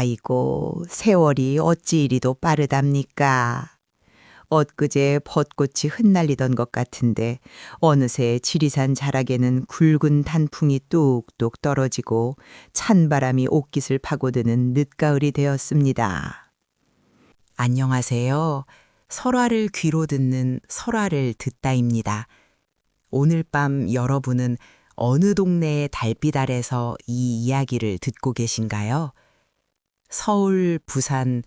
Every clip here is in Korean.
아이고, 세월이 어찌 이리도 빠르답니까? 엊그제 벚꽃이 흩날리던 것 같은데 어느새 지리산 자락에는 굵은 단풍이 뚝뚝 떨어지고 찬바람이 옷깃을 파고드는 늦가을이 되었습니다. 안녕하세요. 설화를 귀로 듣는 설화를 듣다입니다. 오늘 밤 여러분은 어느 동네의 달빛 아래서 이 이야기를 듣고 계신가요? 서울, 부산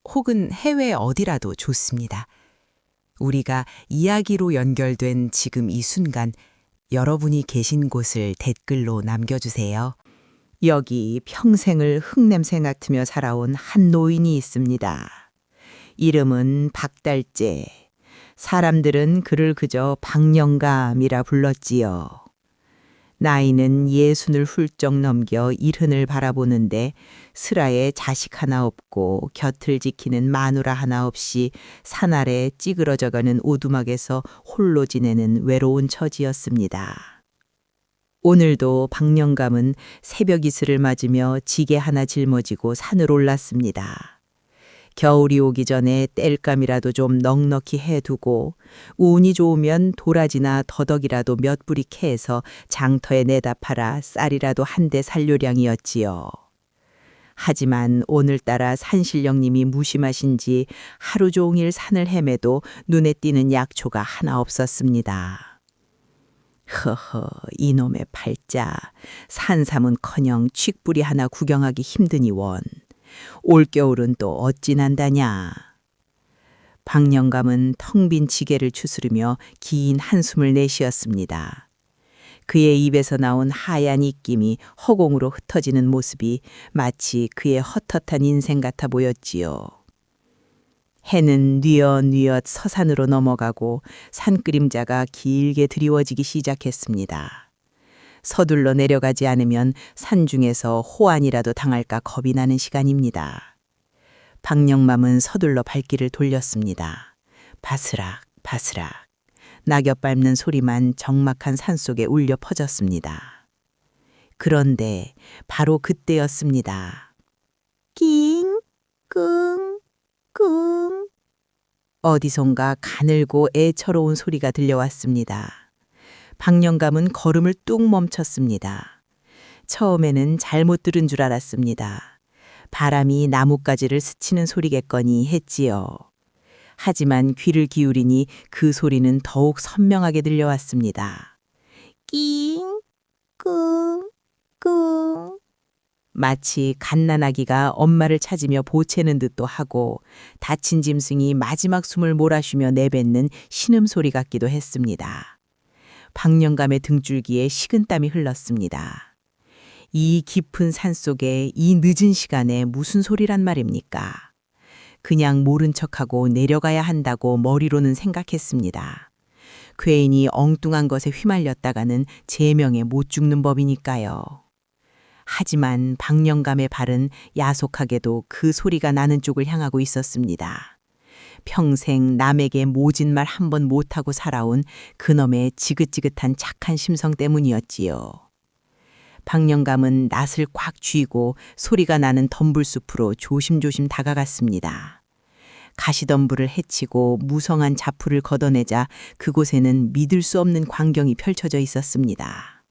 혹은 해외 어디라도 좋습니다. 우리가 이야기로 연결된 지금 이 순간 여러분이 계신 곳을 댓글로 남겨주세요. 여기 평생을 흙냄새 맡으며 살아온 한 노인이 있습니다. 이름은 박달재. 사람들은 그를 그저 박영감이라 불렀지요. 나이는 60을 훌쩍 넘겨 일흔을 바라보는데 슬하에 자식 하나 없고 곁을 지키는 마누라 하나 없이 산 아래 찌그러져가는 오두막에서 홀로 지내는 외로운 처지였습니다. 오늘도 박영감은 새벽 이슬을 맞으며 지게 하나 짊어지고 산을 올랐습니다. 겨울이 오기 전에 땔감이라도 좀 넉넉히 해두고 운이 좋으면 도라지나 더덕이라도 몇 뿌리 캐서 장터에 내다 팔아 쌀이라도 한 대 살 요량이었지요. 하지만 오늘따라 산신령님이 무심하신지 하루 종일 산을 헤매도 눈에 띄는 약초가 하나 없었습니다. 허허, 이놈의 팔자. 산삼은커녕 칡뿌리 하나 구경하기 힘드니 원. 올겨울은 또 어찌 난다냐. 박영감은 텅 빈 지게를 추스르며 긴 한숨을 내쉬었습니다. 그의 입에서 나온 하얀 입김이 허공으로 흩어지는 모습이 마치 그의 헛헛한 인생 같아 보였지요. 해는 뉘엿뉘엿 서산으로 넘어가고 산그림자가 길게 드리워지기 시작했습니다. 서둘러 내려가지 않으면 산중에서 호환이라도 당할까 겁이 나는 시간입니다. 박영감은 서둘러 발길을 돌렸습니다. 바스락 바스락 낙엽 밟는 소리만 적막한 산속에 울려 퍼졌습니다. 그런데 바로 그때였습니다. 낑, 끙, 끙. 어디선가 가늘고 애처로운 소리가 들려왔습니다. 박영감은 걸음을 뚝 멈췄습니다. 처음에는 잘못 들은 줄 알았습니다. 바람이 나뭇가지를 스치는 소리겠거니 했지요. 하지만 귀를 기울이니 그 소리는 더욱 선명하게 들려왔습니다. 낑, 끙, 끙. 마치 갓난아기가 엄마를 찾으며 보채는 듯도 하고 다친 짐승이 마지막 숨을 몰아쉬며 내뱉는 신음소리 같기도 했습니다. 박영감의 등줄기에 식은땀이 흘렀습니다. 이 깊은 산속에 이 늦은 시간에 무슨 소리란 말입니까? 그냥 모른 척하고 내려가야 한다고 머리로는 생각했습니다. 괜히 엉뚱한 것에 휘말렸다가는 제명에 못 죽는 법이니까요. 하지만 박영감의 발은 야속하게도 그 소리가 나는 쪽을 향하고 있었습니다. 평생 남에게 모진 말 한 번 못하고 살아온 그놈의 지긋지긋한 착한 심성 때문이었지요. 박영감은 낯을 꽉 쥐고 소리가 나는 덤불숲으로 조심조심 다가갔습니다. 가시덤불을 헤치고 무성한 자풀을 걷어내자 그곳에는 믿을 수 없는 광경이 펼쳐져 있었습니다.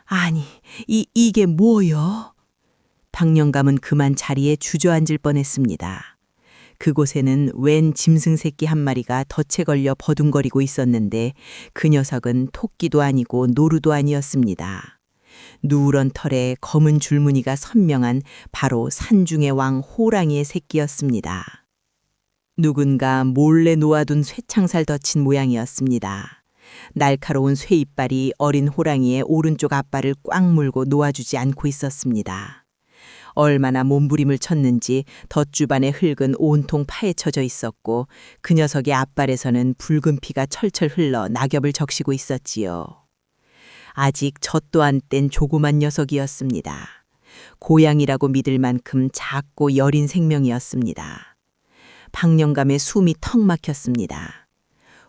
아니, 이게 뭐여? 박영감은 그만 자리에 주저앉을 뻔했습니다. 그곳에는 웬 짐승 새끼 한 마리가 덫에 걸려 버둥거리고 있었는데 그 녀석은 토끼도 아니고 노루도 아니었습니다. 누런 털에 검은 줄무늬가 선명한 바로 산중의 왕 호랑이의 새끼였습니다. 누군가 몰래 놓아둔 쇠창살 덫인 모양이었습니다. 날카로운 쇠이빨이 어린 호랑이의 오른쪽 앞발을 꽉 물고 놓아주지 않고 있었습니다. 얼마나 몸부림을 쳤는지 덫주반의 흙은 온통 파헤쳐져 있었고 그 녀석의 앞발에서는 붉은 피가 철철 흘러 낙엽을 적시고 있었지요. 아직 젖도 안 뗀 조그만 녀석이었습니다. 고양이라고 믿을 만큼 작고 여린 생명이었습니다. 박영감의 숨이 턱 막혔습니다.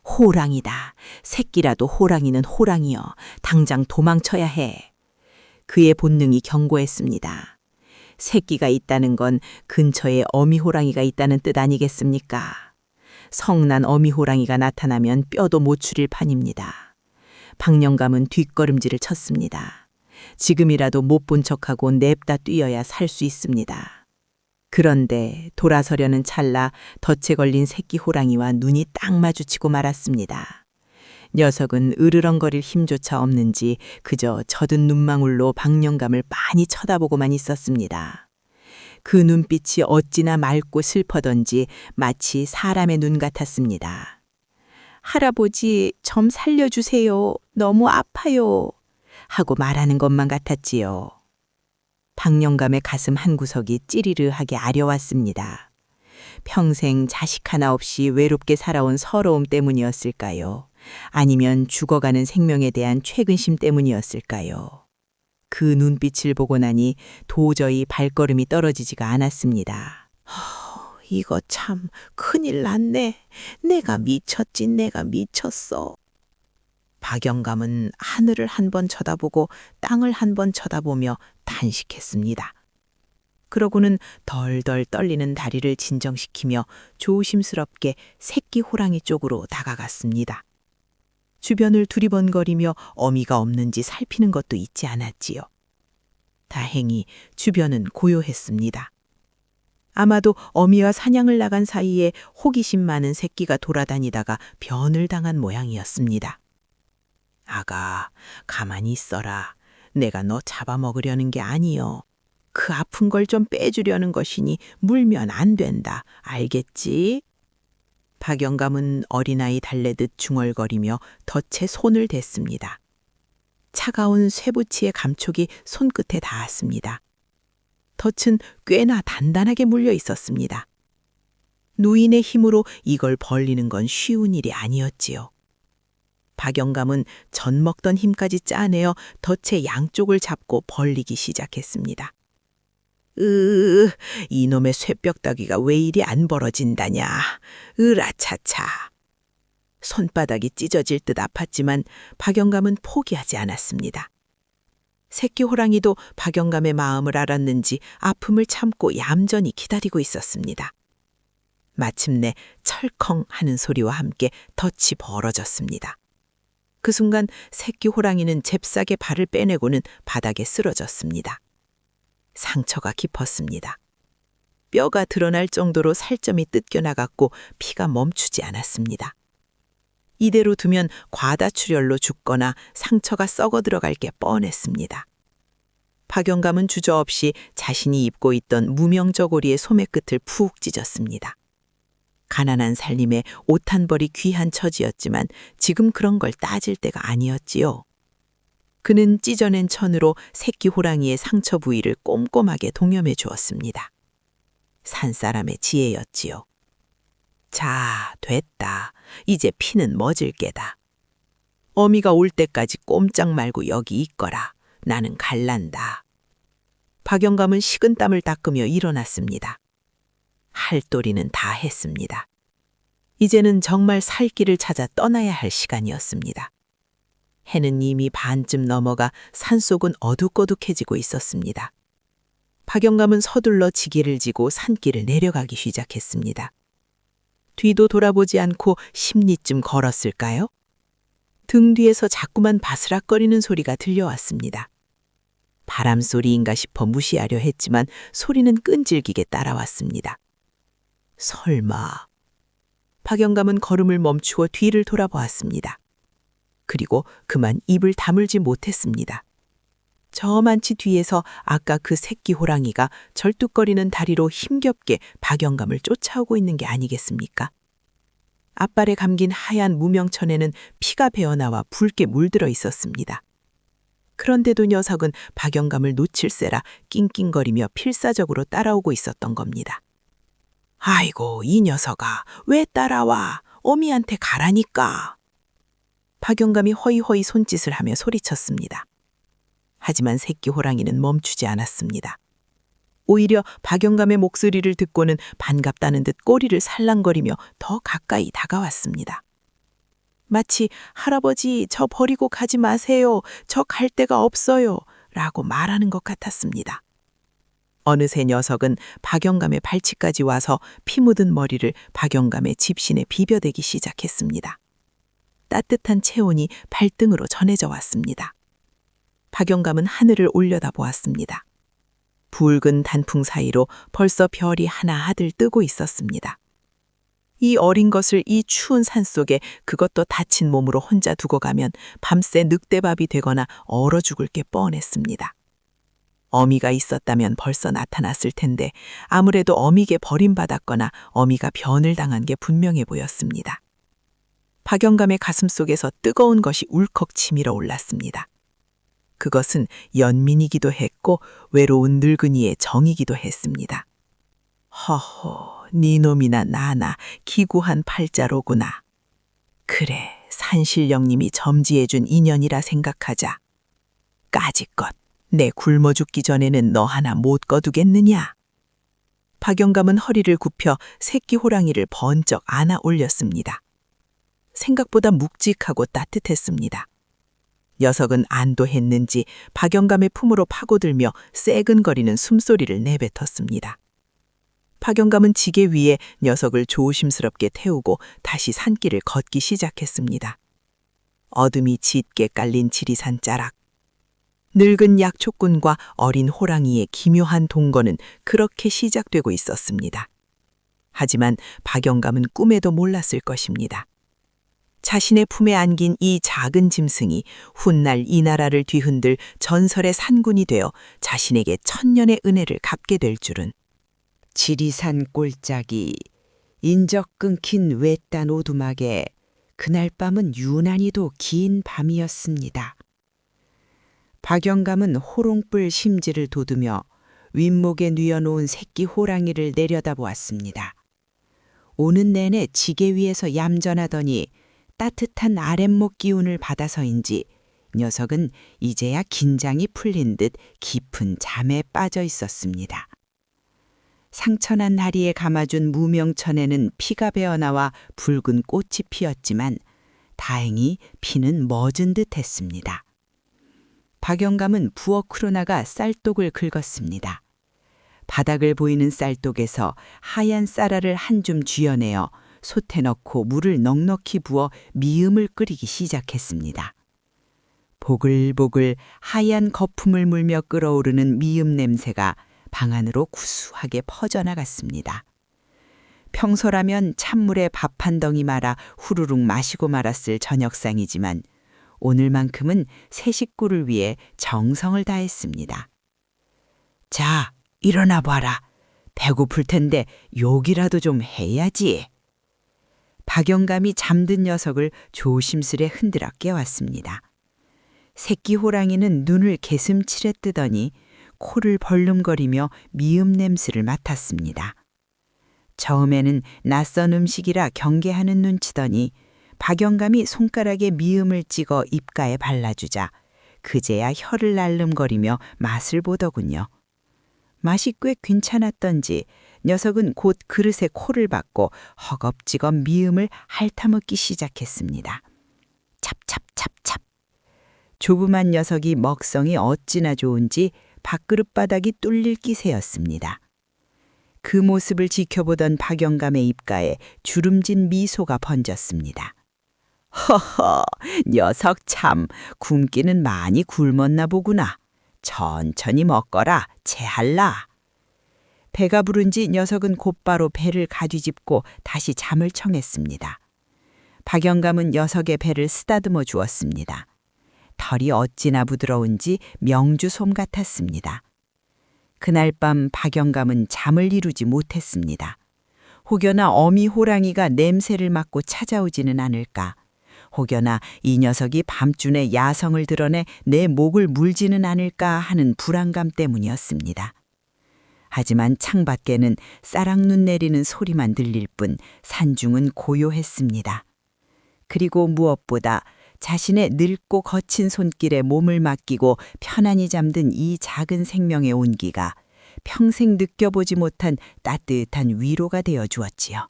호랑이다. 새끼라도 호랑이는 호랑이여. 당장 도망쳐야 해. 그의 본능이 경고했습니다. 새끼가 있다는 건 근처에 어미호랑이가 있다는 뜻 아니겠습니까? 성난 어미호랑이가 나타나면 뼈도 못 추릴 판입니다. 박영감은 뒷걸음질을 쳤습니다. 지금이라도 못 본 척하고 냅다 뛰어야 살 수 있습니다. 그런데 돌아서려는 찰나 덫에 걸린 새끼 호랑이와 눈이 딱 마주치고 말았습니다. 녀석은 으르렁거릴 힘조차 없는지 그저 젖은 눈망울로 박영감을 빤히 쳐다보고만 있었습니다. 그 눈빛이 어찌나 맑고 슬퍼던지 마치 사람의 눈 같았습니다. 할아버지, 좀 살려주세요. 너무 아파요. 하고 말하는 것만 같았지요. 박영감의 가슴 한구석이 찌리르하게 아려왔습니다. 평생 자식 하나 없이 외롭게 살아온 서러움 때문이었을까요? 아니면 죽어가는 생명에 대한 최근심 때문이었을까요? 그 눈빛을 보고 나니 도저히 발걸음이 떨어지지가 않았습니다. 이거 참 큰일 났네. 내가 미쳤지, 내가 미쳤어. 박영감은 하늘을 한 번 쳐다보고 땅을 한 번 쳐다보며 탄식했습니다. 그러고는 덜덜 떨리는 다리를 진정시키며 조심스럽게 새끼 호랑이 쪽으로 다가갔습니다. 주변을 두리번거리며 어미가 없는지 살피는 것도 잊지 않았지요. 다행히 주변은 고요했습니다. 아마도 어미와 사냥을 나간 사이에 호기심 많은 새끼가 돌아다니다가 변을 당한 모양이었습니다. 아가, 가만히 있어라. 내가 너 잡아먹으려는 게 아니여. 그 아픈 걸 좀 빼주려는 것이니 물면 안 된다. 알겠지? 박영감은 어린아이 달래듯 중얼거리며 덫에 손을 댔습니다. 차가운 쇠붙이의 감촉이 손끝에 닿았습니다. 덫은 꽤나 단단하게 물려 있었습니다. 노인의 힘으로 이걸 벌리는 건 쉬운 일이 아니었지요. 박영감은 전 먹던 힘까지 짜내어 덫의 양쪽을 잡고 벌리기 시작했습니다. 이놈의 쇠벽다귀가 왜 이리 안 벌어진다냐. 으라차차. 손바닥이 찢어질 듯 아팠지만 박영감은 포기하지 않았습니다. 새끼 호랑이도 박영감의 마음을 알았는지 아픔을 참고 얌전히 기다리고 있었습니다. 마침내 철컹 하는 소리와 함께 덫이 벌어졌습니다. 그 순간 새끼 호랑이는 잽싸게 발을 빼내고는 바닥에 쓰러졌습니다. 상처가 깊었습니다. 뼈가 드러날 정도로 살점이 뜯겨나갔고 피가 멈추지 않았습니다. 이대로 두면 과다출혈로 죽거나 상처가 썩어 들어갈 게 뻔했습니다. 박영감은 주저없이 자신이 입고 있던 무명저고리의 소매끝을 푹 찢었습니다. 가난한 살림에 옷 한 벌이 귀한 처지였지만 지금 그런 걸 따질 때가 아니었지요. 그는 찢어낸 천으로 새끼 호랑이의 상처 부위를 꼼꼼하게 동염해 주었습니다. 산사람의 지혜였지요. 자, 됐다. 이제 피는 멎을 게다. 어미가 올 때까지 꼼짝 말고 여기 있거라. 나는 갈란다. 박영감은 식은땀을 닦으며 일어났습니다. 할 도리는 다 했습니다. 이제는 정말 살 길을 찾아 떠나야 할 시간이었습니다. 해는 이미 반쯤 넘어가 산속은 어둑어둑해지고 있었습니다. 박영감은 서둘러 지게를 지고 산길을 내려가기 시작했습니다. 뒤도 돌아보지 않고 10리쯤 걸었을까요? 등 뒤에서 자꾸만 바스락거리는 소리가 들려왔습니다. 바람소리인가 싶어 무시하려 했지만 소리는 끈질기게 따라왔습니다. 설마. 박영감은 걸음을 멈추어 뒤를 돌아보았습니다. 그리고 그만 입을 다물지 못했습니다. 저만치 뒤에서 아까 그 새끼 호랑이가 절뚝거리는 다리로 힘겹게 박영감을 쫓아오고 있는 게 아니겠습니까? 앞발에 감긴 하얀 무명천에는 피가 배어나와 붉게 물들어 있었습니다. 그런데도 녀석은 박영감을 놓칠세라 낑낑거리며 필사적으로 따라오고 있었던 겁니다. 아이고, 이 녀석아, 왜 따라와? 어미한테 가라니까. 박영감이 허이허이 손짓을 하며 소리쳤습니다. 하지만 새끼 호랑이는 멈추지 않았습니다. 오히려 박영감의 목소리를 듣고는 반갑다는 듯 꼬리를 살랑거리며 더 가까이 다가왔습니다. 마치 할아버지, 저 버리고 가지 마세요. 저 갈 데가 없어요. 라고 말하는 것 같았습니다. 어느새 녀석은 박영감의 발치까지 와서 피 묻은 머리를 박영감의 집신에 비벼대기 시작했습니다. 따뜻한 체온이 발등으로 전해져 왔습니다. 박영감은 하늘을 올려다보았습니다. 붉은 단풍 사이로 벌써 별이 하나하들 뜨고 있었습니다. 이 어린 것을 이 추운 산속에 그것도 다친 몸으로 혼자 두고 가면 밤새 늑대밥이 되거나 얼어 죽을 게 뻔했습니다. 어미가 있었다면 벌써 나타났을 텐데 아무래도 어미에게 버림받았거나 어미가 변을 당한 게 분명해 보였습니다. 박영감의 가슴속에서 뜨거운 것이 울컥 치밀어 올랐습니다. 그것은 연민이기도 했고 외로운 늙은이의 정이기도 했습니다. 허허, 니놈이나 나나 기구한 팔자로구나. 그래, 산신령님이 점지해준 인연이라 생각하자. 까짓것, 내 굶어 죽기 전에는 너 하나 못 거두겠느냐? 박영감은 허리를 굽혀 새끼 호랑이를 번쩍 안아 올렸습니다. 생각보다 묵직하고 따뜻했습니다. 녀석은 안도했는지 박영감의 품으로 파고들며 새근거리는 숨소리를 내뱉었습니다. 박영감은 지게 위에 녀석을 조심스럽게 태우고 다시 산길을 걷기 시작했습니다. 어둠이 짙게 깔린 지리산 자락. 늙은 약초꾼과 어린 호랑이의 기묘한 동거는 그렇게 시작되고 있었습니다. 하지만 박영감은 꿈에도 몰랐을 것입니다. 자신의 품에 안긴 이 작은 짐승이 훗날 이 나라를 뒤흔들 전설의 산군이 되어 자신에게 천년의 은혜를 갚게 될 줄은. 지리산 꼴짝이 인적 끊긴 외딴 오두막에 그날 밤은 유난히도 긴 밤이었습니다. 박영감은 호롱불 심지를 돋우며 윗목에 뉘어놓은 새끼 호랑이를 내려다보았습니다. 오는 내내 지게 위에서 얌전하더니 따뜻한 아랫목 기운을 받아서인지 녀석은 이제야 긴장이 풀린 듯 깊은 잠에 빠져 있었습니다. 상처난 다리에 감아준 무명천에는 피가 배어나와 붉은 꽃이 피었지만 다행히 피는 멎은 듯 했습니다. 박영감은 부엌으로 나가 쌀독을 긁었습니다. 바닥을 보이는 쌀독에서 하얀 쌀알을 한 줌 쥐어내어 솥에 넣고 물을 넉넉히 부어 미음을 끓이기 시작했습니다. 보글보글 하얀 거품을 물며 끓어오르는 미음 냄새가 방 안으로 구수하게 퍼져나갔습니다. 평소라면 찬물에 밥 한 덩이 말아 후루룩 마시고 말았을 저녁상이지만 오늘만큼은 새 식구를 위해 정성을 다했습니다. 자, 일어나 봐라. 배고플 텐데 욕이라도 좀 해야지. 박영감이 잠든 녀석을 조심스레 흔들어 깨웠습니다. 새끼 호랑이는 눈을 개슴치레 뜨더니 코를 벌름거리며 미음 냄새를 맡았습니다. 처음에는 낯선 음식이라 경계하는 눈치더니 박영감이 손가락에 미음을 찍어 입가에 발라주자 그제야 혀를 날름거리며 맛을 보더군요. 맛이 꽤 괜찮았던지 녀석은 곧 그릇에 코를 박고 허겁지겁 미음을 핥아먹기 시작했습니다. 찹찹찹찹. 조그만 녀석이 먹성이 어찌나 좋은지 밥그릇 바닥이 뚫릴 기세였습니다. 그 모습을 지켜보던 박영감의 입가에 주름진 미소가 번졌습니다. 허허, 녀석 참 굶기는 많이 굶었나 보구나. 천천히 먹거라, 체할라. 배가 부른지 녀석은 곧바로 배를 가뒤집고 다시 잠을 청했습니다. 박영감은 녀석의 배를 쓰다듬어 주었습니다. 털이 어찌나 부드러운지 명주솜 같았습니다. 그날 밤 박영감은 잠을 이루지 못했습니다. 혹여나 어미 호랑이가 냄새를 맡고 찾아오지는 않을까. 혹여나 이 녀석이 밤중에 야성을 드러내 내 목을 물지는 않을까 하는 불안감 때문이었습니다. 하지만 창밖에는 싸락눈 내리는 소리만 들릴 뿐 산중은 고요했습니다. 그리고 무엇보다 자신의 늙고 거친 손길에 몸을 맡기고 편안히 잠든 이 작은 생명의 온기가 평생 느껴보지 못한 따뜻한 위로가 되어 주었지요.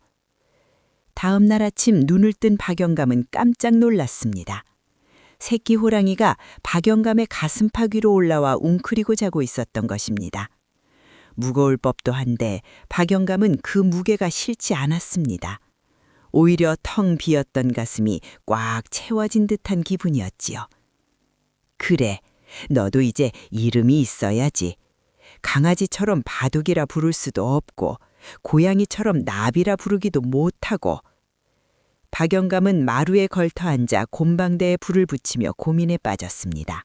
다음 날 아침 눈을 뜬 박영감은 깜짝 놀랐습니다. 새끼 호랑이가 박영감의 가슴팍 위로 올라와 웅크리고 자고 있었던 것입니다. 무거울 법도 한데 박영감은 그 무게가 싫지 않았습니다. 오히려 텅 비었던 가슴이 꽉 채워진 듯한 기분이었지요. 그래, 너도 이제 이름이 있어야지. 강아지처럼 바둑이라 부를 수도 없고 고양이처럼 나비라 부르기도 못하고. 박영감은 마루에 걸터 앉아 곰방대에 불을 붙이며 고민에 빠졌습니다.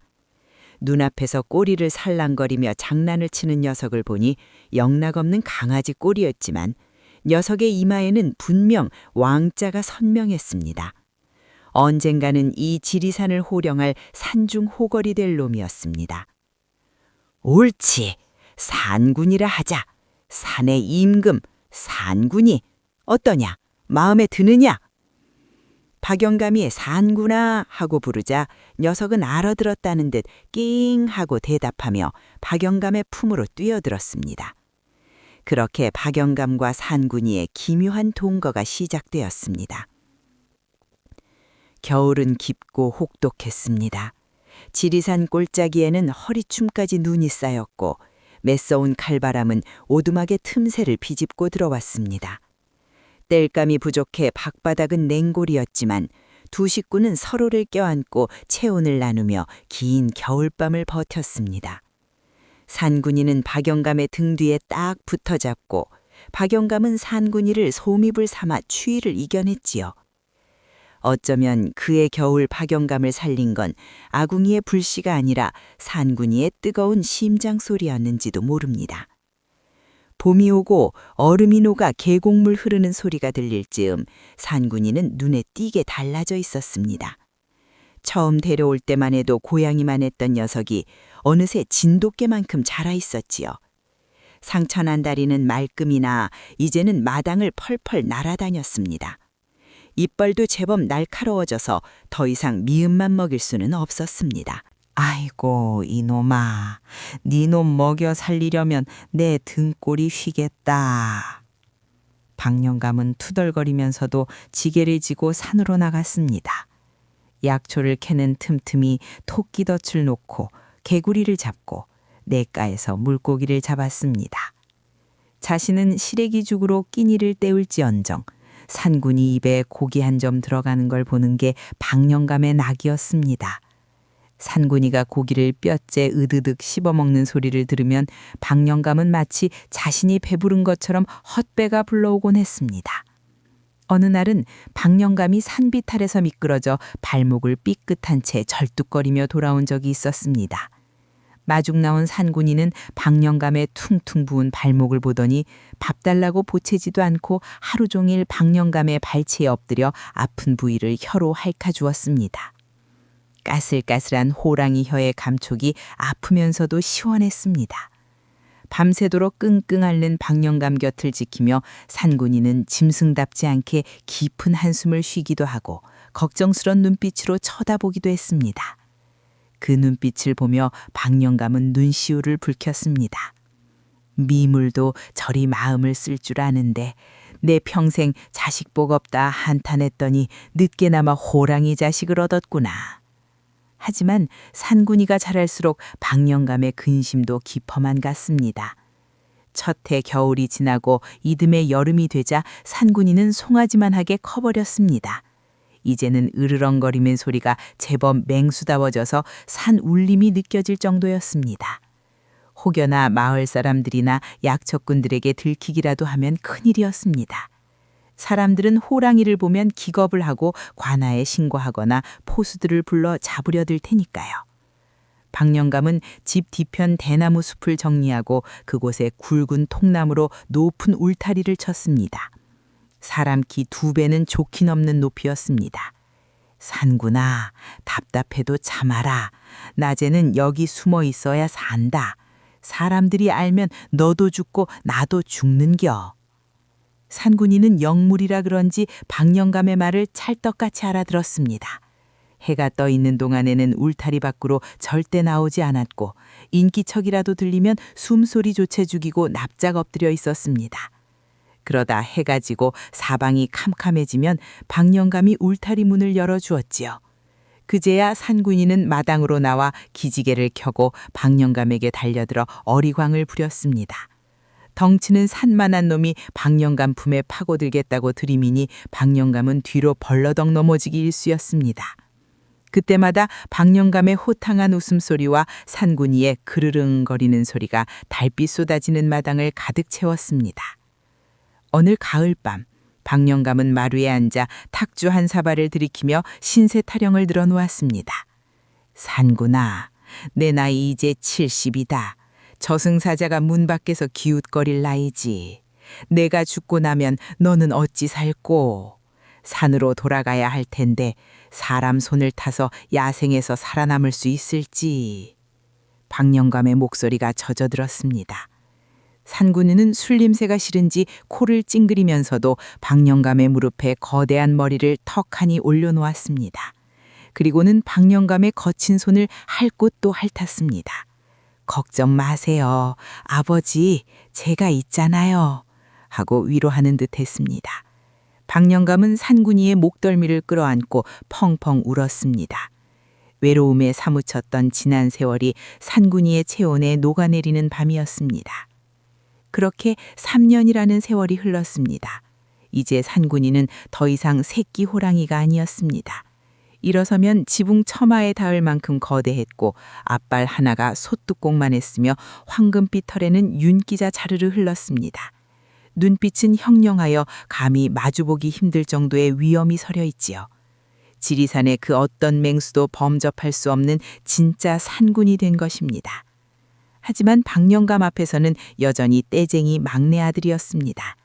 눈앞에서 꼬리를 살랑거리며 장난을 치는 녀석을 보니 영락없는 강아지 꼴이었지만 녀석의 이마에는 분명 왕자가 선명했습니다. 언젠가는 이 지리산을 호령할 산중 호걸이 될 놈이었습니다. 옳지, 산군이라 하자. 산의 임금, 산군이 어떠냐? 마음에 드느냐? 박영감이 산구나 하고 부르자 녀석은 알아들었다는 듯 낑 하고 대답하며 박영감의 품으로 뛰어들었습니다. 그렇게 박영감과 산군이의 기묘한 동거가 시작되었습니다. 겨울은 깊고 혹독했습니다. 지리산 골짜기에는 허리춤까지 눈이 쌓였고 매서운 칼바람은 오두막의 틈새를 비집고 들어왔습니다. 땔감이 부족해 밖바닥은 냉골이었지만 두 식구는 서로를 껴안고 체온을 나누며 긴 겨울밤을 버텼습니다. 산군이는 박영감의 등 뒤에 딱 붙어잡고 박영감은 산군이를 솜입을 삼아 추위를 이겨냈지요. 어쩌면 그의 겨울 박영감을 살린 건 아궁이의 불씨가 아니라 산군이의 뜨거운 심장 소리였는지도 모릅니다. 봄이 오고 얼음이 녹아 계곡물 흐르는 소리가 들릴 즈음 산군이는 눈에 띄게 달라져 있었습니다. 처음 데려올 때만 해도 고양이만 했던 녀석이 어느새 진돗개만큼 자라 있었지요. 상처난 다리는 말끔이나 이제는 마당을 펄펄 날아다녔습니다. 이빨도 제법 날카로워져서 더 이상 미음만 먹일 수는 없었습니다. 아이고 이놈아, 네 놈 먹여 살리려면 내 등골이 휘겠다. 박영감은 투덜거리면서도 지게를 지고 산으로 나갔습니다. 약초를 캐는 틈틈이 토끼덫을 놓고 개구리를 잡고 냇가에서 물고기를 잡았습니다. 자신은 시래기 죽으로 끼니를 때울지언정 산군이 입에 고기 한 점 들어가는 걸 보는 게 박영감의 낙이었습니다. 산군이가 고기를 뼈째 으드득 씹어먹는 소리를 들으면 박영감은 마치 자신이 배부른 것처럼 헛배가 불러오곤 했습니다. 어느 날은 박영감이 산비탈에서 미끄러져 발목을 삐끗한 채 절뚝거리며 돌아온 적이 있었습니다. 마중 나온 산군이는 박영감의 퉁퉁 부은 발목을 보더니 밥 달라고 보채지도 않고 하루 종일 박영감의 발치에 엎드려 아픈 부위를 혀로 핥아주었습니다. 까슬까슬한 호랑이 혀의 감촉이 아프면서도 시원했습니다. 밤새도록 끙끙 앓는 박영감 곁을 지키며 산군이는 짐승답지 않게 깊은 한숨을 쉬기도 하고 걱정스런 눈빛으로 쳐다보기도 했습니다. 그 눈빛을 보며 박영감은 눈시울을 붉혔습니다. 미물도 저리 마음을 쓸 줄 아는데 내 평생 자식 복 없다 한탄했더니 늦게나마 호랑이 자식을 얻었구나. 하지만 산군이가 자랄수록 박영감의 근심도 깊어만 갔습니다. 첫 해 겨울이 지나고 이듬해 여름이 되자 산군이는 송아지만하게 커버렸습니다. 이제는 으르렁거리는 소리가 제법 맹수다워져서 산 울림이 느껴질 정도였습니다. 혹여나 마을 사람들이나 약초꾼들에게 들키기라도 하면 큰일이었습니다. 사람들은 호랑이를 보면 기겁을 하고 관아에 신고하거나 포수들을 불러 잡으려 들 테니까요. 박영감은 집 뒤편 대나무 숲을 정리하고 그곳에 굵은 통나무로 높은 울타리를 쳤습니다. 사람 키 2배는 좋기 넘는 높이였습니다. 산구나, 답답해도 참아라. 낮에는 여기 숨어 있어야 산다. 사람들이 알면 너도 죽고 나도 죽는겨. 산군이는 영물이라 그런지 박영감의 말을 찰떡같이 알아들었습니다. 해가 떠 있는 동안에는 울타리 밖으로 절대 나오지 않았고 인기척이라도 들리면 숨소리조차 죽이고 납작 엎드려 있었습니다. 그러다 해가 지고 사방이 캄캄해지면 박영감이 울타리 문을 열어주었지요. 그제야 산군이는 마당으로 나와 기지개를 켜고 박영감에게 달려들어 어리광을 부렸습니다. 덩치는 산만한 놈이 박영감 품에 파고들겠다고 들이미니 박영감은 뒤로 벌러덩 넘어지기 일쑤였습니다. 그때마다 박영감의 호탕한 웃음소리와 산군이의 그르릉거리는 소리가 달빛 쏟아지는 마당을 가득 채웠습니다. 어느 가을밤 박영감은 마루에 앉아 탁주 한 사발을 들이키며 신세 타령을 늘어놓았습니다. 산군아, 내 나이 이제 70이다. 저승사자가 문 밖에서 기웃거릴 나이지. 내가 죽고 나면 너는 어찌 살꼬? 산으로 돌아가야 할 텐데 사람 손을 타서 야생에서 살아남을 수 있을지. 박영감의 목소리가 젖어들었습니다. 산군이는 술 냄새가 싫은지 코를 찡그리면서도 박영감의 무릎에 거대한 머리를 턱하니 올려놓았습니다. 그리고는 박영감의 거친 손을 할 곳도 핥았습니다. 걱정 마세요. 아버지, 제가 있잖아요. 하고 위로하는 듯 했습니다. 박영감은 산군이의 목덜미를 끌어안고 펑펑 울었습니다. 외로움에 사무쳤던 지난 세월이 산군이의 체온에 녹아내리는 밤이었습니다. 그렇게 3년이라는 세월이 흘렀습니다. 이제 산군이는 더 이상 새끼 호랑이가 아니었습니다. 일어서면 지붕 처마에 닿을 만큼 거대했고 앞발 하나가 솥뚜껑만 했으며 황금빛 털에는 윤기자 자르르 흘렀습니다. 눈빛은 형령하여 감히 마주보기 힘들 정도의 위엄이 서려 있지요. 지리산의 그 어떤 맹수도 범접할 수 없는 진짜 산군이 된 것입니다. 하지만 박영감 앞에서는 여전히 떼쟁이 막내 아들이었습니다.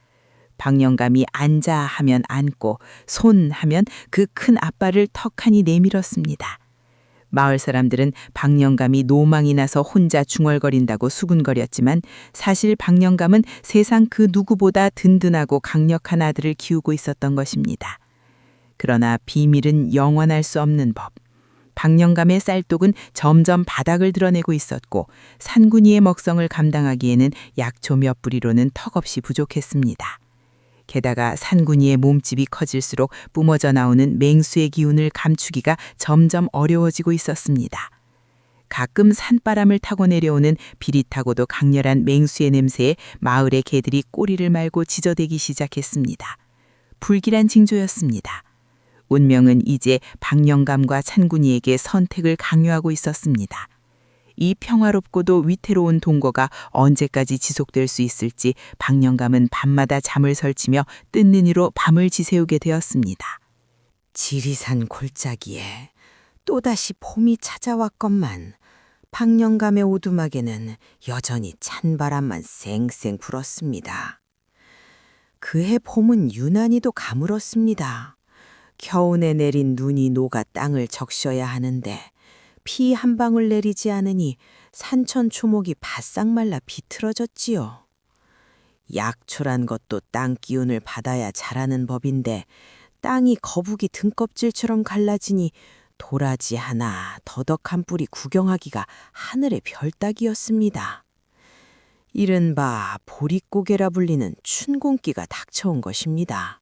박영감이 앉아 하면 앉고 손 하면 그 큰 앞발을 턱하니 내밀었습니다. 마을 사람들은 박영감이 노망이 나서 혼자 중얼거린다고 수군거렸지만 사실 박영감은 세상 그 누구보다 든든하고 강력한 아들을 키우고 있었던 것입니다. 그러나 비밀은 영원할 수 없는 법. 박영감의 쌀독은 점점 바닥을 드러내고 있었고 산군이의 먹성을 감당하기에는 약초 몇 뿌리로는 턱없이 부족했습니다. 게다가 산군이의 몸집이 커질수록 뿜어져 나오는 맹수의 기운을 감추기가 점점 어려워지고 있었습니다. 가끔 산바람을 타고 내려오는 비릿하고도 강렬한 맹수의 냄새에 마을의 개들이 꼬리를 말고 짖어대기 시작했습니다. 불길한 징조였습니다. 운명은 이제 박영감과 산군이에게 선택을 강요하고 있었습니다. 이 평화롭고도 위태로운 동거가 언제까지 지속될 수 있을지 박영감은 밤마다 잠을 설치며 뜬는 이로 밤을 지새우게 되었습니다. 지리산 골짜기에 또다시 봄이 찾아왔건만 박영감의 오두막에는 여전히 찬바람만 쌩쌩 불었습니다. 그해 봄은 유난히도 가물었습니다. 겨우내 내린 눈이 녹아 땅을 적셔야 하는데 피 한 방울 내리지 않으니 산천 초목이 바싹 말라 비틀어졌지요. 약초란 것도 땅 기운을 받아야 자라는 법인데 땅이 거북이 등껍질처럼 갈라지니 도라지 하나 더덕한 뿌리 구경하기가 하늘의 별따기였습니다. 이른바 보릿고개라 불리는 춘공기가 닥쳐온 것입니다.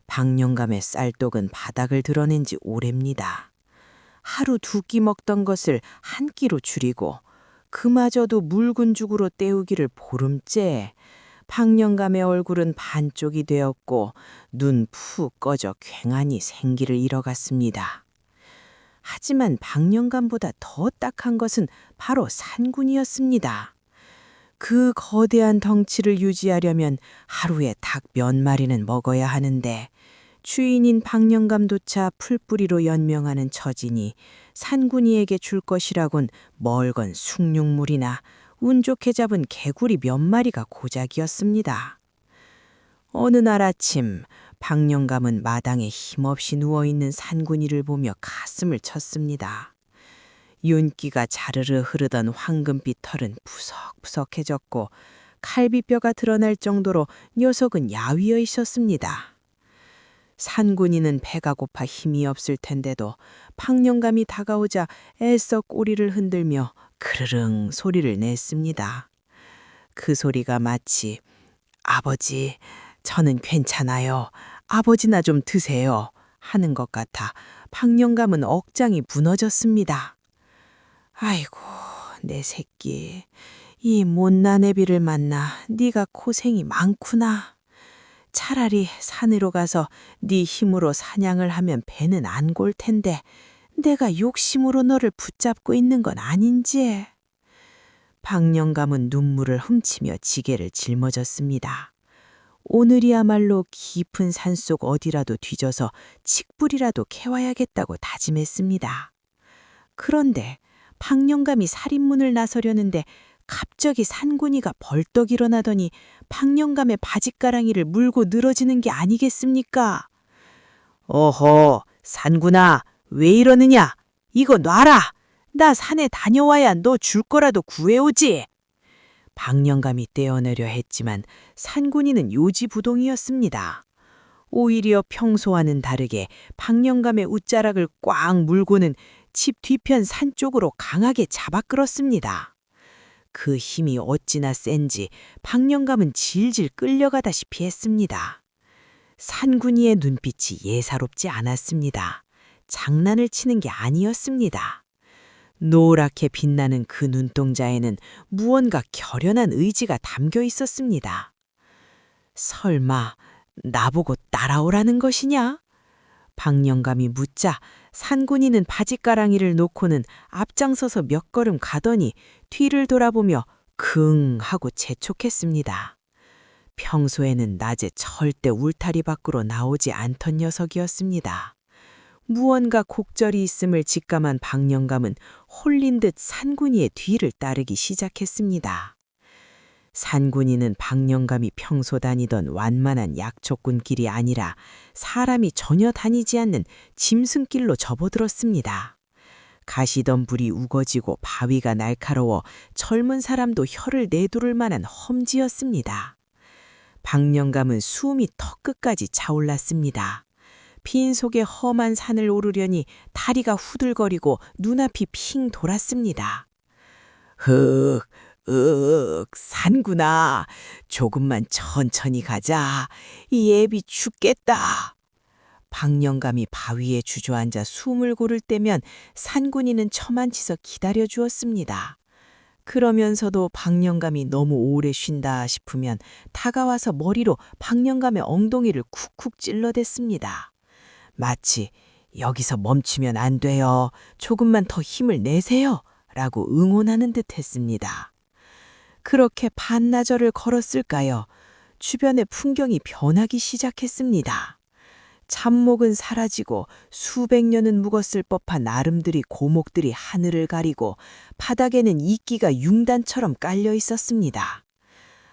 박영감의 쌀독은 바닥을 드러낸 지 오래입니다. 하루 두 끼 먹던 것을 한 끼로 줄이고 그마저도 묽은 죽으로 때우기를 보름째 박영감의 얼굴은 반쪽이 되었고 눈 푹 꺼져 괭하니 생기를 잃어갔습니다. 하지만 박영감보다 더 딱한 것은 바로 산군이었습니다. 그 거대한 덩치를 유지하려면 하루에 닭 몇 마리는 먹어야 하는데 주인인 박영감조차 풀뿌리로 연명하는 처지니 산군이에게 줄 것이라곤 멀건 숭늉물이나 운 좋게 잡은 개구리 몇 마리가 고작이었습니다. 어느 날 아침 박영감은 마당에 힘없이 누워있는 산군이를 보며 가슴을 쳤습니다. 윤기가 자르르 흐르던 황금빛 털은 푸석푸석해졌고 갈비뼈가 드러날 정도로 녀석은 야위어 있었습니다. 산군이는 배가 고파 힘이 없을 텐데도 박영감이 다가오자 애써 꼬리를 흔들며 크르릉 소리를 냈습니다. 그 소리가 마치 아버지, 저는 괜찮아요. 아버지나 좀 드세요. 하는 것 같아 박영감은 억장이 무너졌습니다. 아이고, 내 새끼. 이 못난 애비를 만나 네가 고생이 많구나. 차라리 산으로 가서 네 힘으로 사냥을 하면 배는 안 골 텐데 내가 욕심으로 너를 붙잡고 있는 건 아닌지. 박영감은 눈물을 훔치며 지게를 짊어졌습니다. 오늘이야말로 깊은 산속 어디라도 뒤져서 칡뿌리라도 캐와야겠다고 다짐했습니다. 그런데 박영감이 살인문을 나서려는데 갑자기 산군이가 벌떡 일어나더니 박영감의 바짓가랑이를 물고 늘어지는 게 아니겠습니까? 어허, 산군아, 왜 이러느냐? 이거 놔라! 나 산에 다녀와야 너 줄 거라도 구해오지! 박영감이 떼어내려 했지만 산군이는 요지부동이었습니다. 오히려 평소와는 다르게 박영감의 웃자락을 꽉 물고는 집 뒤편 산 쪽으로 강하게 잡아 끌었습니다. 그 힘이 어찌나 센지 박영감은 질질 끌려가다시피 했습니다. 산군이의 눈빛이 예사롭지 않았습니다. 장난을 치는 게 아니었습니다. 노랗게 빛나는 그 눈동자에는 무언가 결연한 의지가 담겨 있었습니다. 설마 나보고 따라오라는 것이냐? 박영감이 묻자 산군이는 바짓가랑이를 놓고는 앞장서서 몇 걸음 가더니 뒤를 돌아보며 긍 하고 재촉했습니다. 평소에는 낮에 절대 울타리 밖으로 나오지 않던 녀석이었습니다. 무언가 곡절이 있음을 직감한 박영감은 홀린 듯 산군이의 뒤를 따르기 시작했습니다. 산군이는 박영감이 평소 다니던 완만한 약초꾼길이 아니라 사람이 전혀 다니지 않는 짐승길로 접어들었습니다. 가시덤불이 우거지고 바위가 날카로워 젊은 사람도 혀를 내두를 만한 험지였습니다. 박영감은 숨이 턱끝까지 차올랐습니다. 빈속의 험한 산을 오르려니 다리가 후들거리고 눈앞이 핑 돌았습니다. 산구나. 조금만 천천히 가자. 이 애비 죽겠다. 박영감이 바위에 주저앉아 숨을 고를 때면 산군이는 처만치서 기다려 주었습니다. 그러면서도 박영감이 너무 오래 쉰다 싶으면 다가와서 머리로 박영감의 엉덩이를 쿡쿡 찔러댔습니다. 마치 여기서 멈추면 안 돼요. 조금만 더 힘을 내세요. 라고 응원하는 듯 했습니다. 그렇게 반나절을 걸었을까요? 주변의 풍경이 변하기 시작했습니다. 잡목은 사라지고 수백 년은 묵었을 법한 나름들이 고목들이 하늘을 가리고 바닥에는 이끼가 융단처럼 깔려 있었습니다.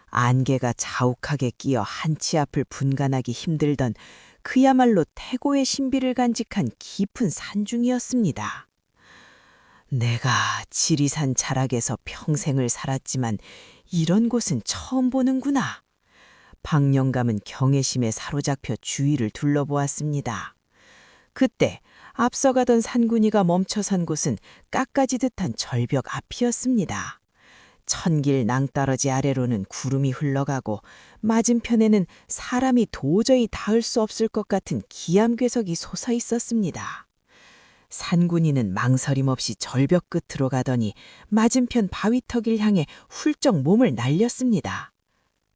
안개가 자욱하게 끼어 한치 앞을 분간하기 힘들던 그야말로 태고의 신비를 간직한 깊은 산중이었습니다. 내가 지리산 자락에서 평생을 살았지만 이런 곳은 처음 보는구나. 박영감은 경외심에 사로잡혀 주위를 둘러보았습니다. 그때 앞서가던 산군이가 멈춰선 곳은 깎아지 듯한 절벽 앞이었습니다. 천길 낭떠러지 아래로는 구름이 흘러가고 맞은편에는 사람이 도저히 닿을 수 없을 것 같은 기암괴석이 솟아 있었습니다. 산군이는 망설임 없이 절벽 끝으로 가더니 맞은편 바위턱을 향해 훌쩍 몸을 날렸습니다.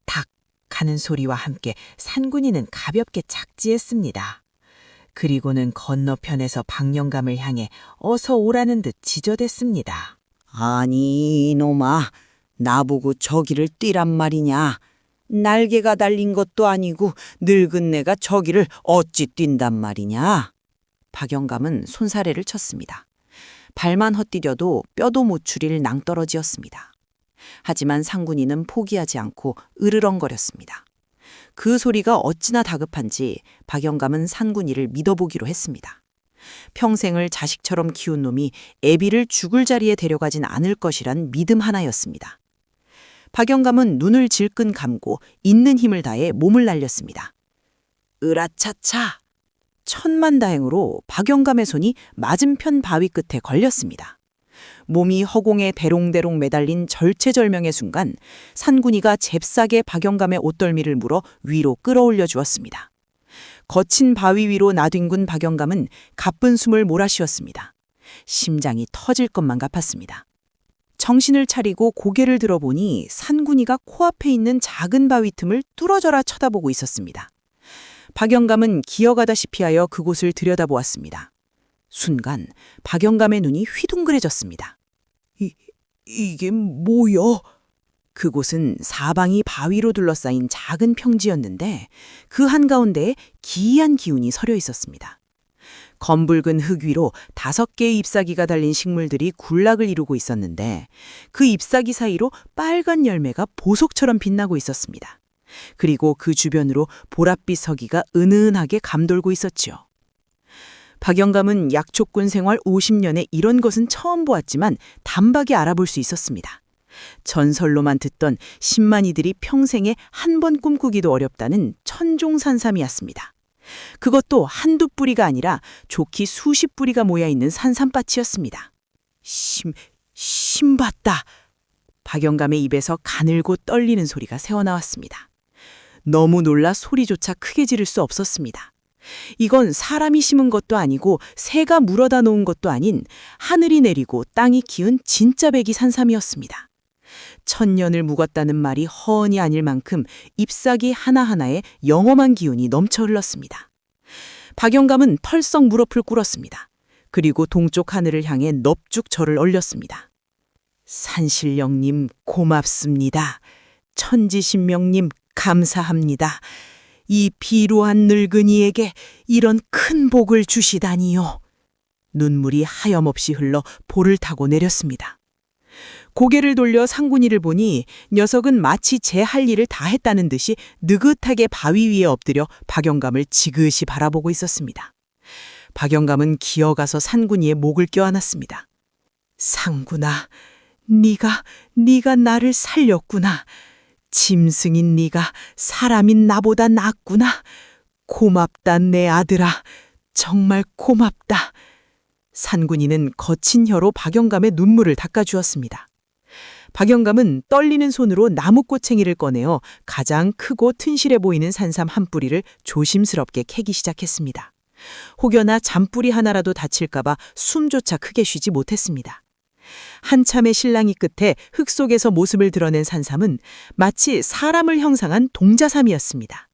탁 하는 소리와 함께 산군이는 가볍게 착지했습니다. 그리고는 건너편에서 박영감을 향해 어서 오라는 듯 지저댔습니다. 아니, 이놈아, 나보고 저기를 뛰란 말이냐. 날개가 달린 것도 아니고 늙은 내가 저기를 어찌 뛴단 말이냐. 박영감은 손사래를 쳤습니다. 발만 헛디뎌도 뼈도 못 추릴 낭떠러지였습니다. 하지만 상군이는 포기하지 않고 으르렁거렸습니다. 그 소리가 어찌나 다급한지 박영감은 산군이를 믿어보기로 했습니다. 평생을 자식처럼 키운 놈이 애비를 죽을 자리에 데려가진 않을 것이란 믿음 하나였습니다. 박영감은 눈을 질끈 감고 있는 힘을 다해 몸을 날렸습니다. 으라차차! 천만다행으로 박영감의 손이 맞은편 바위 끝에 걸렸습니다. 몸이 허공에 대롱대롱 매달린 절체절명의 순간 산군이가 잽싸게 박영감의 옷덜미를 물어 위로 끌어올려 주었습니다. 거친 바위 위로 나뒹군 박영감은 가쁜 숨을 몰아쉬었습니다. 심장이 터질 것만 같았습니다. 정신을 차리고 고개를 들어보니 산군이가 코앞에 있는 작은 바위 틈을 뚫어져라 쳐다보고 있었습니다. 박영감은 기어가다시피 하여 그곳을 들여다보았습니다. 순간 박영감의 눈이 휘둥그레졌습니다. 이게 뭐여? 그곳은 사방이 바위로 둘러싸인 작은 평지였는데 그 한가운데에 기이한 기운이 서려 있었습니다. 검붉은 흙 위로 5개의 잎사귀가 달린 식물들이 군락을 이루고 있었는데 그 잎사귀 사이로 빨간 열매가 보석처럼 빛나고 있었습니다. 그리고 그 주변으로 보랏빛 서기가 은은하게 감돌고 있었지요. 박영감은 약초꾼 생활 50년에 이런 것은 처음 보았지만 단박에 알아볼 수 있었습니다. 전설로만 듣던 신만이들이 평생에 한 번 꿈꾸기도 어렵다는 천종산삼이었습니다. 그것도 한두 뿌리가 아니라 좋기 수십 뿌리가 모여있는 산삼밭이었습니다. 신봤다. 박영감의 입에서 가늘고 떨리는 소리가 새어나왔습니다. 너무 놀라 소리조차 크게 지를 수 없었습니다. 이건 사람이 심은 것도 아니고 새가 물어다 놓은 것도 아닌 하늘이 내리고 땅이 키운 진짜 백이 산삼이었습니다. 천년을 묵었다는 말이 허언이 아닐 만큼 잎사귀 하나하나에 영험한 기운이 넘쳐 흘렀습니다. 박영감은 펄썩 무릎을 꿇었습니다. 그리고 동쪽 하늘을 향해 넙죽 절을 올렸습니다. 산신령님 고맙습니다. 천지신명님 감사합니다. 이 비루한 늙은이에게 이런 큰 복을 주시다니요. 눈물이 하염없이 흘러 볼을 타고 내렸습니다. 고개를 돌려 상군이를 보니 녀석은 마치 제 할 일을 다 했다는 듯이 느긋하게 바위 위에 엎드려 박영감을 지그시 바라보고 있었습니다. 박영감은 기어가서 상군이의 목을 껴안았습니다. 상군아, 네가 나를 살렸구나. 짐승인 네가 사람인 나보다 낫구나. 고맙다 내 아들아. 정말 고맙다. 산군이는 거친 혀로 박영감의 눈물을 닦아주었습니다. 박영감은 떨리는 손으로 나무꼬챙이를 꺼내어 가장 크고 튼실해 보이는 산삼 한 뿌리를 조심스럽게 캐기 시작했습니다. 혹여나 잔뿌리 하나라도 다칠까 봐 숨조차 크게 쉬지 못했습니다. 한참의 실랑이 끝에 흙 속에서 모습을 드러낸 산삼은 마치 사람을 형상한 동자삼이었습니다.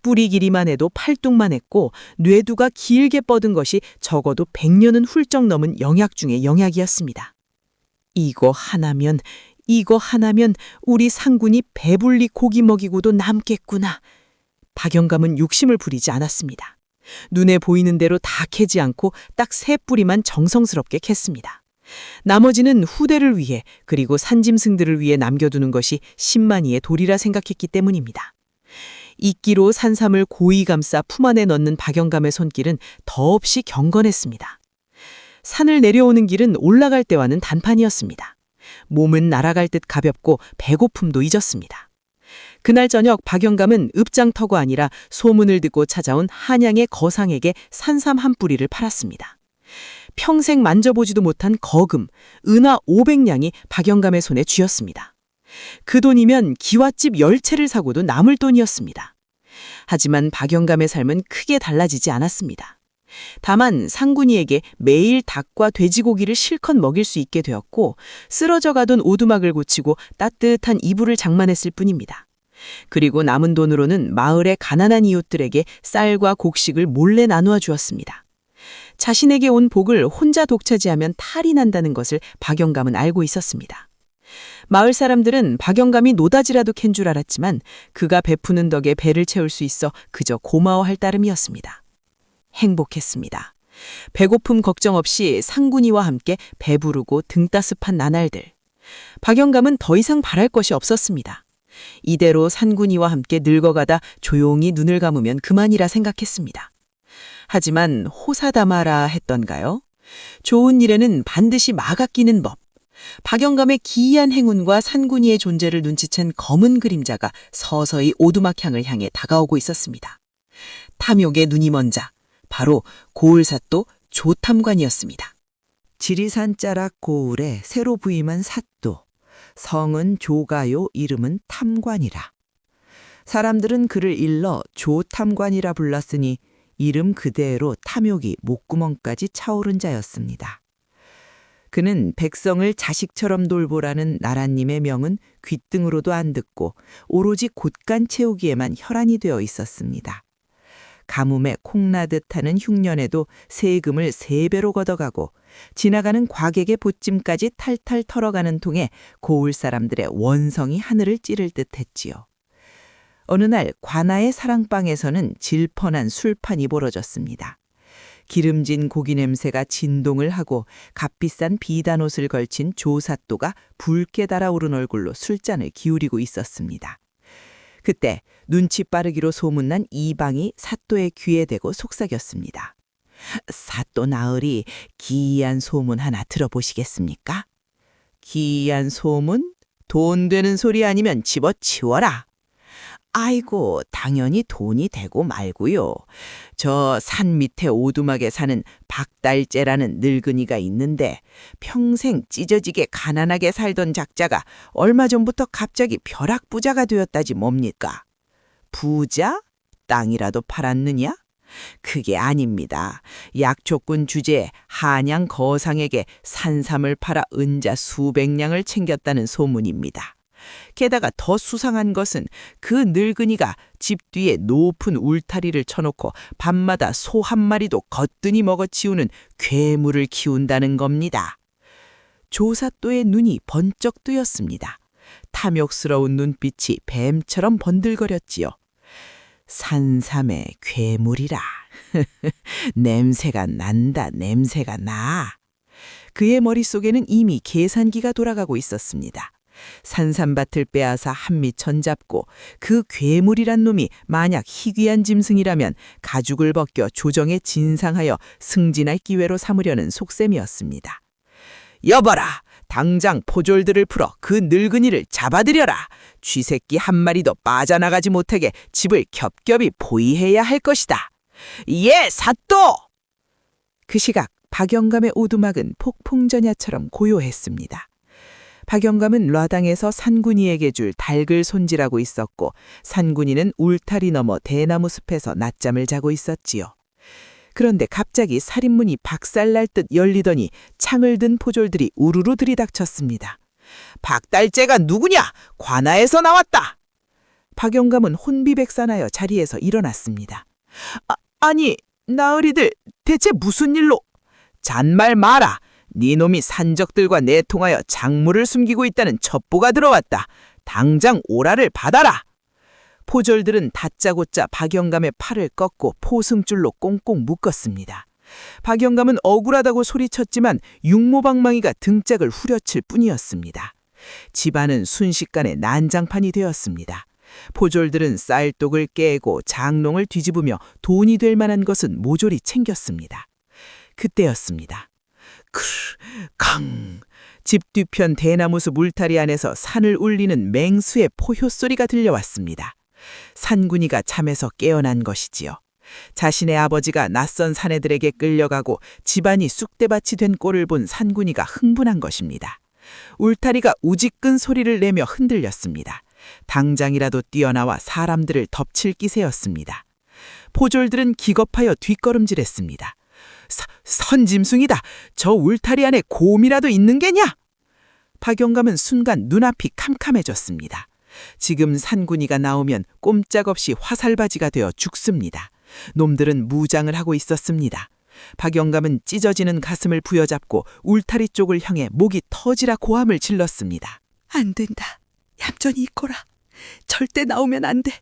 뿌리 길이만 해도 팔뚝만 했고 뇌두가 길게 뻗은 것이 적어도 100년은 훌쩍 넘은 영약 중의 영약이었습니다. 이거 하나면 우리 상군이 배불리 고기 먹이고도 남겠구나. 박영감은 욕심을 부리지 않았습니다. 눈에 보이는 대로 다 캐지 않고 딱 3뿌리만 정성스럽게 캤습니다. 나머지는 후대를 위해 그리고 산짐승들을 위해 남겨두는 것이 신만이의 도리라 생각했기 때문입니다. 이끼로 산삼을 고이 감싸 품 안에 넣는 박영감의 손길은 더없이 경건했습니다. 산을 내려오는 길은 올라갈 때와는 단판이었습니다. 몸은 날아갈 듯 가볍고 배고픔도 잊었습니다. 그날 저녁 박영감은 읍장터가 아니라 소문을 듣고 찾아온 한양의 거상에게 산삼 한 뿌리를 팔았습니다. 평생 만져보지도 못한 거금, 은화 500냥이 박영감의 손에 쥐었습니다. 그 돈이면 기와집 10채를 사고도 남을 돈이었습니다. 하지만 박영감의 삶은 크게 달라지지 않았습니다. 다만 상군이에게 매일 닭과 돼지고기를 실컷 먹일 수 있게 되었고 쓰러져 가던 오두막을 고치고 따뜻한 이불을 장만했을 뿐입니다. 그리고 남은 돈으로는 마을의 가난한 이웃들에게 쌀과 곡식을 몰래 나누어 주었습니다. 자신에게 온 복을 혼자 독차지하면 탈이 난다는 것을 박영감은 알고 있었습니다. 마을 사람들은 박영감이 노다지라도 캔 줄 알았지만 그가 베푸는 덕에 배를 채울 수 있어 그저 고마워할 따름이었습니다. 행복했습니다. 배고픔 걱정 없이 상군이와 함께 배부르고 등따습한 나날들. 박영감은 더 이상 바랄 것이 없었습니다. 이대로 산군이와 함께 늙어가다 조용히 눈을 감으면 그만이라 생각했습니다. 하지만 호사다마라 했던가요? 좋은 일에는 반드시 막아 끼는 법. 박영감의 기이한 행운과 산군이의 존재를 눈치챈 검은 그림자가 서서히 오두막향을 향해 다가오고 있었습니다. 탐욕의 눈이 먼 자, 바로 고을사또 조탐관이었습니다. 지리산 자락 고을에 새로 부임한 사또. 성은 조가요, 이름은 탐관이라. 사람들은 그를 일러 조탐관이라 불렀으니 이름 그대로 탐욕이 목구멍까지 차오른 자였습니다. 그는 백성을 자식처럼 돌보라는 나라님의 명은 귓등으로도 안 듣고 오로지 곳간 채우기에만 혈안이 되어 있었습니다. 가뭄에 콩나듯 하는 흉년에도 세금을 3배로 걷어가고 지나가는 과객의 보찜까지 탈탈 털어가는 통에 고을 사람들의 원성이 하늘을 찌를 듯 했지요. 어느 날 관아의 사랑방에서는 질펀한 술판이 벌어졌습니다. 기름진 고기 냄새가 진동을 하고 값비싼 비단옷을 걸친 조사또가 붉게 달아오른 얼굴로 술잔을 기울이고 있었습니다. 그때 눈치 빠르기로 소문난 이방이 사또의 귀에 대고 속삭였습니다. 사또 나으리 기이한 소문 하나 들어보시겠습니까? 기이한 소문? 돈 되는 소리 아니면 집어치워라. 아이고, 당연히 돈이 되고 말고요. 저 산 밑에 오두막에 사는 박달재라는 늙은이가 있는데 평생 찢어지게 가난하게 살던 작자가 얼마 전부터 갑자기 벼락부자가 되었다지 뭡니까? 부자? 땅이라도 팔았느냐? 그게 아닙니다. 약초꾼 주제에 한양 거상에게 산삼을 팔아 은자 수백 냥을 챙겼다는 소문입니다. 게다가 더 수상한 것은 그 늙은이가 집 뒤에 높은 울타리를 쳐놓고 밤마다 소 한 마리도 거뜬히 먹어치우는 괴물을 키운다는 겁니다. 조사또의 눈이 번쩍 뜨였습니다. 탐욕스러운 눈빛이 뱀처럼 번들거렸지요. 산삼의 괴물이라. 냄새가 난다, 냄새가 나. 그의 머릿속에는 이미 계산기가 돌아가고 있었습니다. 산삼밭을 빼앗아 한밑 전잡고 그 괴물이란 놈이 만약 희귀한 짐승이라면 가죽을 벗겨 조정에 진상하여 승진할 기회로 삼으려는 속셈이었습니다. 여봐라! 당장 포졸들을 풀어 그 늙은이를 잡아들여라! 쥐새끼 한 마리도 빠져나가지 못하게 집을 겹겹이 포위해야 할 것이다. 예, 사또! 그 시각 박영감의 오두막은 폭풍전야처럼 고요했습니다. 박영감은 놔당에서 산군이에게 줄 닭을 손질하고 있었고 산군이는 울타리 너머 대나무 숲에서 낮잠을 자고 있었지요. 그런데 갑자기 살인문이 박살날 듯 열리더니 창을 든 포졸들이 우르르 들이닥쳤습니다. 박달재가 누구냐? 관아에서 나왔다. 박영감은 혼비백산하여 자리에서 일어났습니다. 아니, 나으리들 대체 무슨 일로? 잔말 마라. 네 놈이 산적들과 내통하여 작물을 숨기고 있다는 첩보가 들어왔다. 당장 오라를 받아라. 포졸들은 다짜고짜 박영감의 팔을 꺾고 포승줄로 꽁꽁 묶었습니다. 박영감은 억울하다고 소리쳤지만 육모방망이가 등짝을 후려칠 뿐이었습니다. 집안은 순식간에 난장판이 되었습니다. 포졸들은 쌀독을 깨고 장롱을 뒤집으며 돈이 될 만한 것은 모조리 챙겼습니다. 그때였습니다. 강! 집 뒤편 대나무숲 울타리 안에서 산을 울리는 맹수의 포효소리가 들려왔습니다. 산군이가 잠에서 깨어난 것이지요. 자신의 아버지가 낯선 사내들에게 끌려가고 집안이 쑥대밭이 된 꼴을 본 산군이가 흥분한 것입니다. 울타리가 우지끈 소리를 내며 흔들렸습니다. 당장이라도 뛰어나와 사람들을 덮칠 기세였습니다. 포졸들은 기겁하여 뒷걸음질했습니다. 선짐승이다. 저 울타리 안에 곰이라도 있는 게냐? 박영감은 순간 눈앞이 캄캄해졌습니다. 지금 산군이가 나오면 꼼짝없이 화살바지가 되어 죽습니다. 놈들은 무장을 하고 있었습니다. 박영감은 찢어지는 가슴을 부여잡고 울타리 쪽을 향해 목이 터지라 고함을 질렀습니다. 안 된다. 얌전히 있거라. 절대 나오면 안 돼.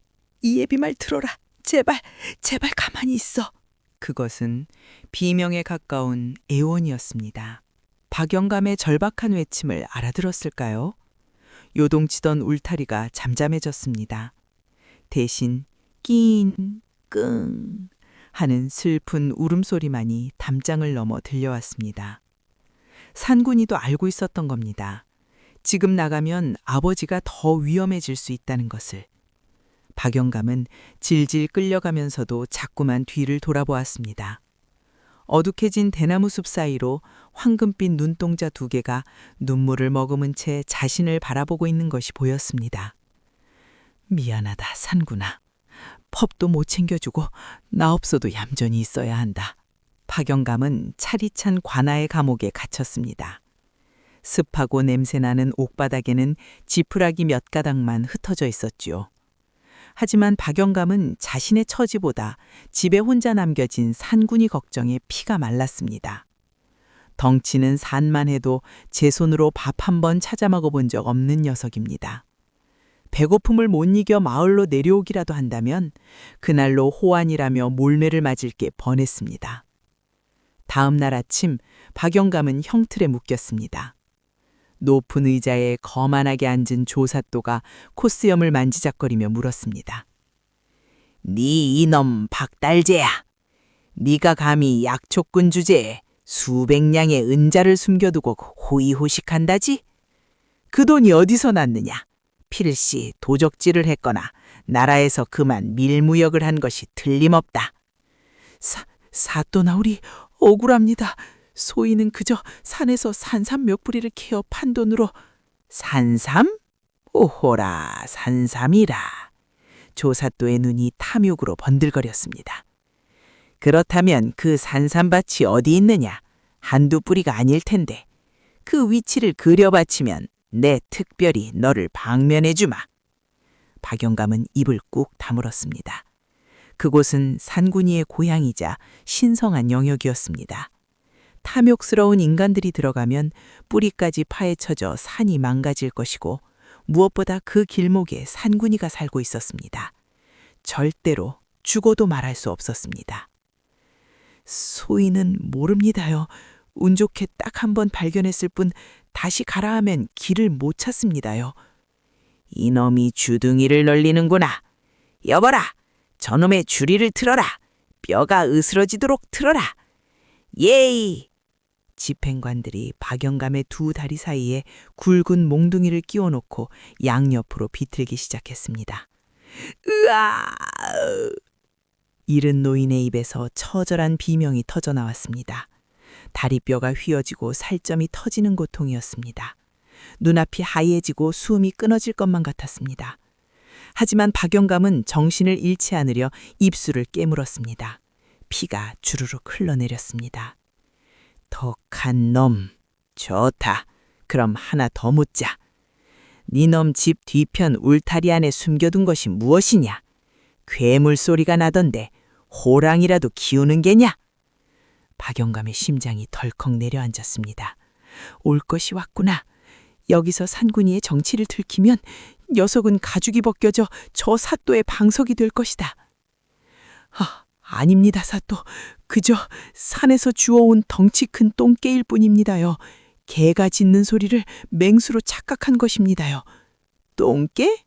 이 예비 말 들어라. 제발, 제발 가만히 있어. 그것은 비명에 가까운 애원이었습니다. 박영감의 절박한 외침을 알아들었을까요? 요동치던 울타리가 잠잠해졌습니다. 대신 낑, 끙 하는 슬픈 울음소리만이 담장을 넘어 들려왔습니다. 산군이도 알고 있었던 겁니다. 지금 나가면 아버지가 더 위험해질 수 있다는 것을. 박영감은 질질 끌려가면서도 자꾸만 뒤를 돌아보았습니다. 어둑해진 대나무 숲 사이로 황금빛 눈동자 2개가 눈물을 머금은 채 자신을 바라보고 있는 것이 보였습니다. 미안하다, 산구나. 펍도 못 챙겨주고 나 없어도 얌전히 있어야 한다. 박영감은 차디찬 관아의 감옥에 갇혔습니다. 습하고 냄새나는 옥바닥에는 지푸라기 몇 가닥만 흩어져 있었지요. 하지만 박영감은 자신의 처지보다 집에 혼자 남겨진 산군이 걱정에 피가 말랐습니다. 덩치는 산만 해도 제 손으로 밥 한 번 찾아 먹어본 적 없는 녀석입니다. 배고픔을 못 이겨 마을로 내려오기라도 한다면 그날로 호환이라며 몰매를 맞을 게 뻔했습니다. 다음 날 아침 박영감은 형틀에 묶였습니다. 높은 의자에 거만하게 앉은 조사또가 코스염을 만지작거리며 물었습니다. 네 이놈 박달재야. 네가 감히 약초꾼 주제에 수백 냥의 은자를 숨겨두고 호의호식한다지? 그 돈이 어디서 났느냐? 필시 도적질을 했거나 나라에서 그만 밀무역을 한 것이 틀림없다. 사또나으리 억울합니다. 소인은 그저 산에서 산삼 몇 뿌리를 캐어 판 돈으로. 산삼? 오호라 산삼이라. 조사또의 눈이 탐욕으로 번들거렸습니다. 그렇다면 그 산삼밭이 어디 있느냐? 한두 뿌리가 아닐 텐데 그 위치를 그려바치면 내 특별히 너를 방면해 주마. 박영감은 입을 꾹 다물었습니다. 그곳은 산군이의 고향이자 신성한 영역이었습니다. 탐욕스러운 인간들이 들어가면 뿌리까지 파헤쳐져 산이 망가질 것이고 무엇보다 그 길목에 산군이가 살고 있었습니다. 절대로 죽어도 말할 수 없었습니다. 소인은 모릅니다요. 운 좋게 딱 한 번 발견했을 뿐 다시 가라 하면 길을 못 찾습니다요. 이놈이 주둥이를 놀리는구나. 여보라, 저놈의 주리를 틀어라. 뼈가 으스러지도록 틀어라. 예이! 집행관들이 박영감의 두 다리 사이에 굵은 몽둥이를 끼워놓고 양옆으로 비틀기 시작했습니다. 으아! 이른 노인의 입에서 처절한 비명이 터져 나왔습니다. 다리뼈가 휘어지고 살점이 터지는 고통이었습니다. 눈앞이 하얘지고 숨이 끊어질 것만 같았습니다. 하지만 박영감은 정신을 잃지 않으려 입술을 깨물었습니다. 피가 주르륵 흘러내렸습니다. 독한 놈. 좋다. 그럼 하나 더 묻자. 니놈 집 뒤편 울타리 안에 숨겨둔 것이 무엇이냐? 괴물 소리가 나던데 호랑이라도 키우는 게냐? 박영감의 심장이 덜컥 내려앉았습니다. 올 것이 왔구나. 여기서 산군이의 정치를 들키면 녀석은 가죽이 벗겨져 저 사또의 방석이 될 것이다. 아닙니다, 사또. 그저 산에서 주워온 덩치 큰 똥개일 뿐입니다요. 개가 짖는 소리를 맹수로 착각한 것입니다요. 똥개?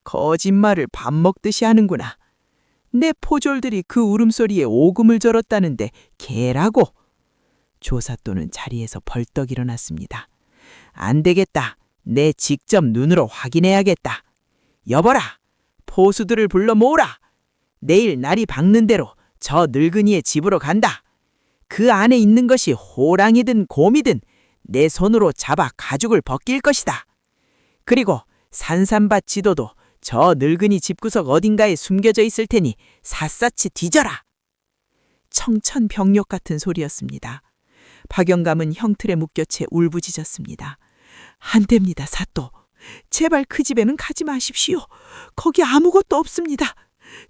거짓말을 밥 먹듯이 하는구나. 내 포졸들이 그 울음소리에 오금을 절었다는데 개라고? 조사또는 자리에서 벌떡 일어났습니다. 안 되겠다. 내 직접 눈으로 확인해야겠다. 여보라, 포수들을 불러 모으라. 내일 날이 밝는 대로 저 늙은이의 집으로 간다. 그 안에 있는 것이 호랑이든 곰이든 내 손으로 잡아 가죽을 벗길 것이다. 그리고 산삼밭 지도도 저 늙은이 집구석 어딘가에 숨겨져 있을 테니 샅샅이 뒤져라. 청천벽력 같은 소리였습니다. 박영감은 형틀에 묶여 채 울부짖었습니다. 안 됩니다, 사또. 제발 그 집에는 가지 마십시오. 거기 아무것도 없습니다.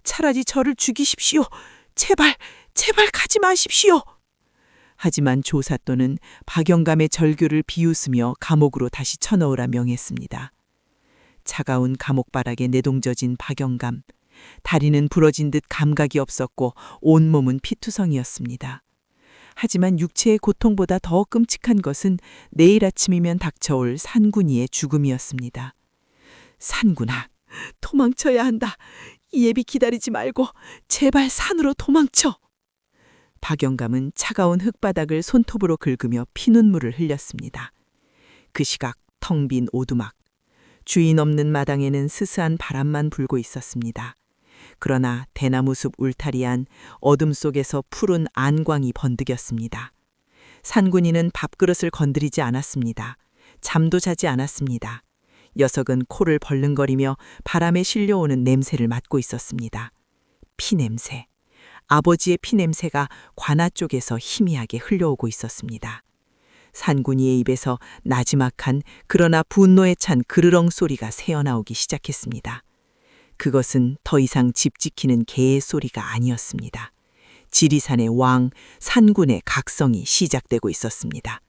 차라리 저를 죽이십시오. 제발, 제발 가지 마십시오. 하지만 조사또는 박영감의 절규를 비웃으며 감옥으로 다시 쳐넣으라 명했습니다. 차가운 감옥바닥에 내동져진 박영감. 다리는 부러진 듯 감각이 없었고 온몸은 피투성이었습니다. 하지만 육체의 고통보다 더 끔찍한 것은 내일 아침이면 닥쳐올 산군이의 죽음이었습니다. 산군아, 도망쳐야 한다. 예비 기다리지 말고 제발 산으로 도망쳐. 박영감은 차가운 흙바닥을 손톱으로 긁으며 피눈물을 흘렸습니다. 그 시각 텅 빈 오두막. 주인 없는 마당에는 스스한 바람만 불고 있었습니다. 그러나 대나무 숲 울타리 안 어둠 속에서 푸른 안광이 번득였습니다. 산군이는 밥그릇을 건드리지 않았습니다. 잠도 자지 않았습니다. 녀석은 코를 벌렁거리며 바람에 실려오는 냄새를 맡고 있었습니다. 피냄새. 아버지의 피냄새가 관아 쪽에서 희미하게 흘러오고 있었습니다. 산군이의 입에서 나지막한 그러나 분노에 찬 그르렁 소리가 새어나오기 시작했습니다. 그것은 더 이상 집 지키는 개의 소리가 아니었습니다. 지리산의 왕 산군의 각성이 시작되고 있었습니다.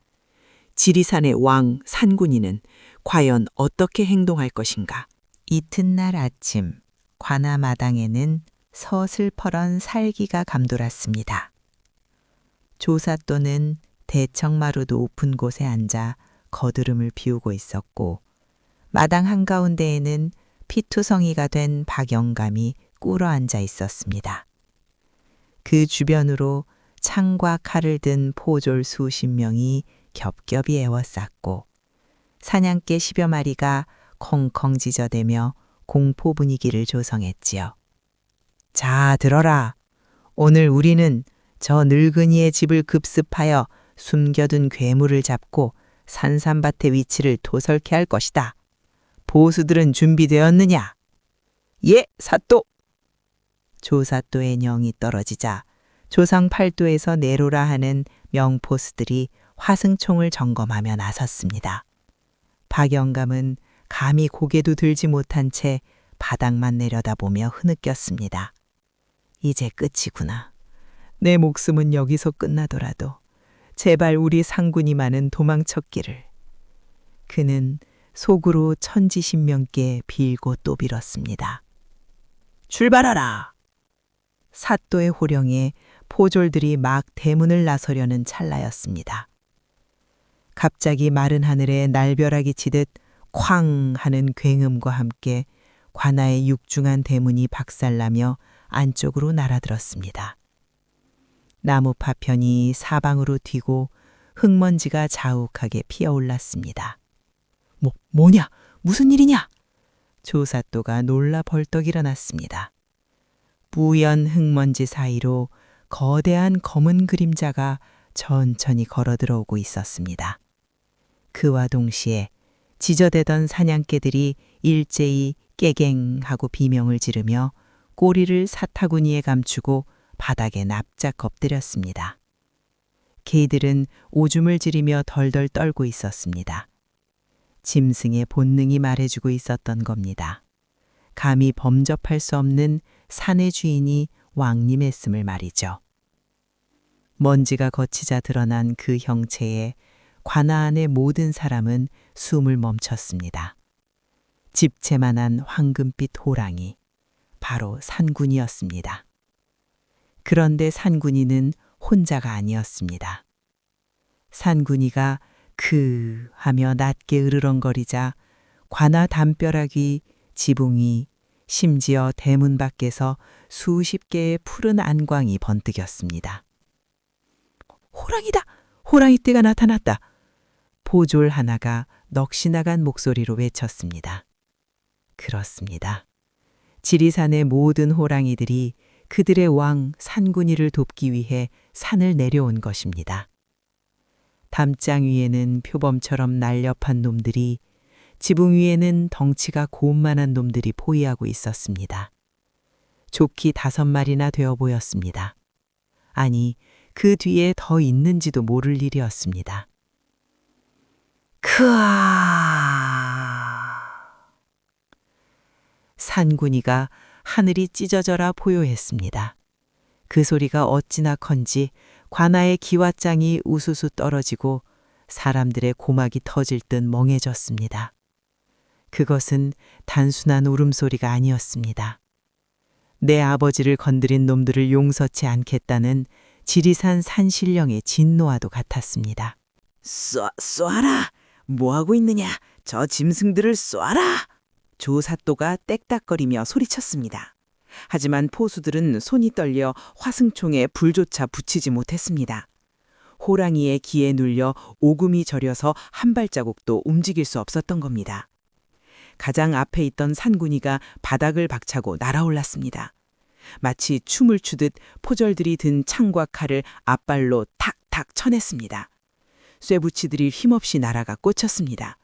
지리산의 왕 산군이는 과연 어떻게 행동할 것인가? 이튿날 아침 관아 마당에는 서슬퍼런 살기가 감돌았습니다. 조사또는 대청마루 높은 곳에 앉아 거드름을 피우고 있었고 마당 한가운데에는 피투성이가 된 박영감이 꿇어 앉아 있었습니다. 그 주변으로 창과 칼을 든 포졸 수십 명이 겹겹이 에워쌌고 사냥개 10여 마리가 콩콩 짖어대며 공포 분위기를 조성했지요. 자, 들어라. 오늘 우리는 저 늙은이의 집을 급습하여 숨겨둔 괴물을 잡고 산삼밭의 위치를 도설케 할 것이다. 보수들은 준비되었느냐? 예, 사또! 조사또의 영이 떨어지자 조상 팔도에서 내로라 하는 명포스들이 화승총을 점검하며 나섰습니다. 박영감은 감히 고개도 들지 못한 채 바닥만 내려다보며 흐느꼈습니다. 이제 끝이구나. 내 목숨은 여기서 끝나더라도 제발 우리 상군이만은 도망쳤기를. 그는 속으로 천지신명께 빌고 또 빌었습니다. 출발하라! 사또의 호령에 포졸들이 막 대문을 나서려는 찰나였습니다. 갑자기 마른 하늘에 날벼락이 치듯 쾅 하는 굉음과 함께 관아의 육중한 대문이 박살나며 안쪽으로 날아들었습니다. 나무 파편이 사방으로 튀고 흙먼지가 자욱하게 피어올랐습니다. 뭐냐? 무슨 일이냐? 조사또가 놀라 벌떡 일어났습니다. 뿌연 흙먼지 사이로 거대한 검은 그림자가 천천히 걸어 들어오고 있었습니다. 그와 동시에 지저대던 사냥개들이 일제히 깨갱하고 비명을 지르며 꼬리를 사타구니에 감추고 바닥에 납작 엎드렸습니다. 개들은 오줌을 지르며 덜덜 떨고 있었습니다. 짐승의 본능이 말해주고 있었던 겁니다. 감히 범접할 수 없는 산의 주인이 왕님했음을 말이죠. 먼지가 거치자 드러난 그 형체에 관아 안의 모든 사람은 숨을 멈췄습니다. 집채만한 황금빛 호랑이, 바로 산군이었습니다. 그런데 산군이는 혼자가 아니었습니다. 산군이가 그 하며 낮게 으르렁거리자 관아 담벼락이 지붕이 심지어 대문 밖에서 수십 개의 푸른 안광이 번뜩였습니다. 호랑이다! 호랑이떼가 나타났다! 포졸 하나가 넋이 나간 목소리로 외쳤습니다. 그렇습니다. 지리산의 모든 호랑이들이 그들의 왕 산군이를 돕기 위해 산을 내려온 것입니다. 담장 위에는 표범처럼 날렵한 놈들이, 지붕 위에는 덩치가 고운만한 놈들이 포위하고 있었습니다. 좋기 5마리나 되어 보였습니다. 아니, 그 뒤에 더 있는지도 모를 일이었습니다. 크아! 산군이가 하늘이 찢어져라 포효했습니다. 그 소리가 어찌나 컨지 관아의 기왓장이 우수수 떨어지고 사람들의 고막이 터질 듯 멍해졌습니다. 그것은 단순한 울음소리가 아니었습니다. 내 아버지를 건드린 놈들을 용서치 않겠다는 지리산 산신령의 진노와도 같았습니다. 쏴라! 뭐하고 있느냐? 저 짐승들을 쏴라! 조사또가 땡딱거리며 소리쳤습니다. 하지만 포수들은 손이 떨려 화승총에 불조차 붙이지 못했습니다. 호랑이의 기에 눌려 오금이 저려서 한 발자국도 움직일 수 없었던 겁니다. 가장 앞에 있던 산군이가 바닥을 박차고 날아올랐습니다. 마치 춤을 추듯 포졸들이 든 창과 칼을 앞발로 탁탁 쳐냈습니다. 쇠붙이들이 힘없이 날아가 꽂혔습니다.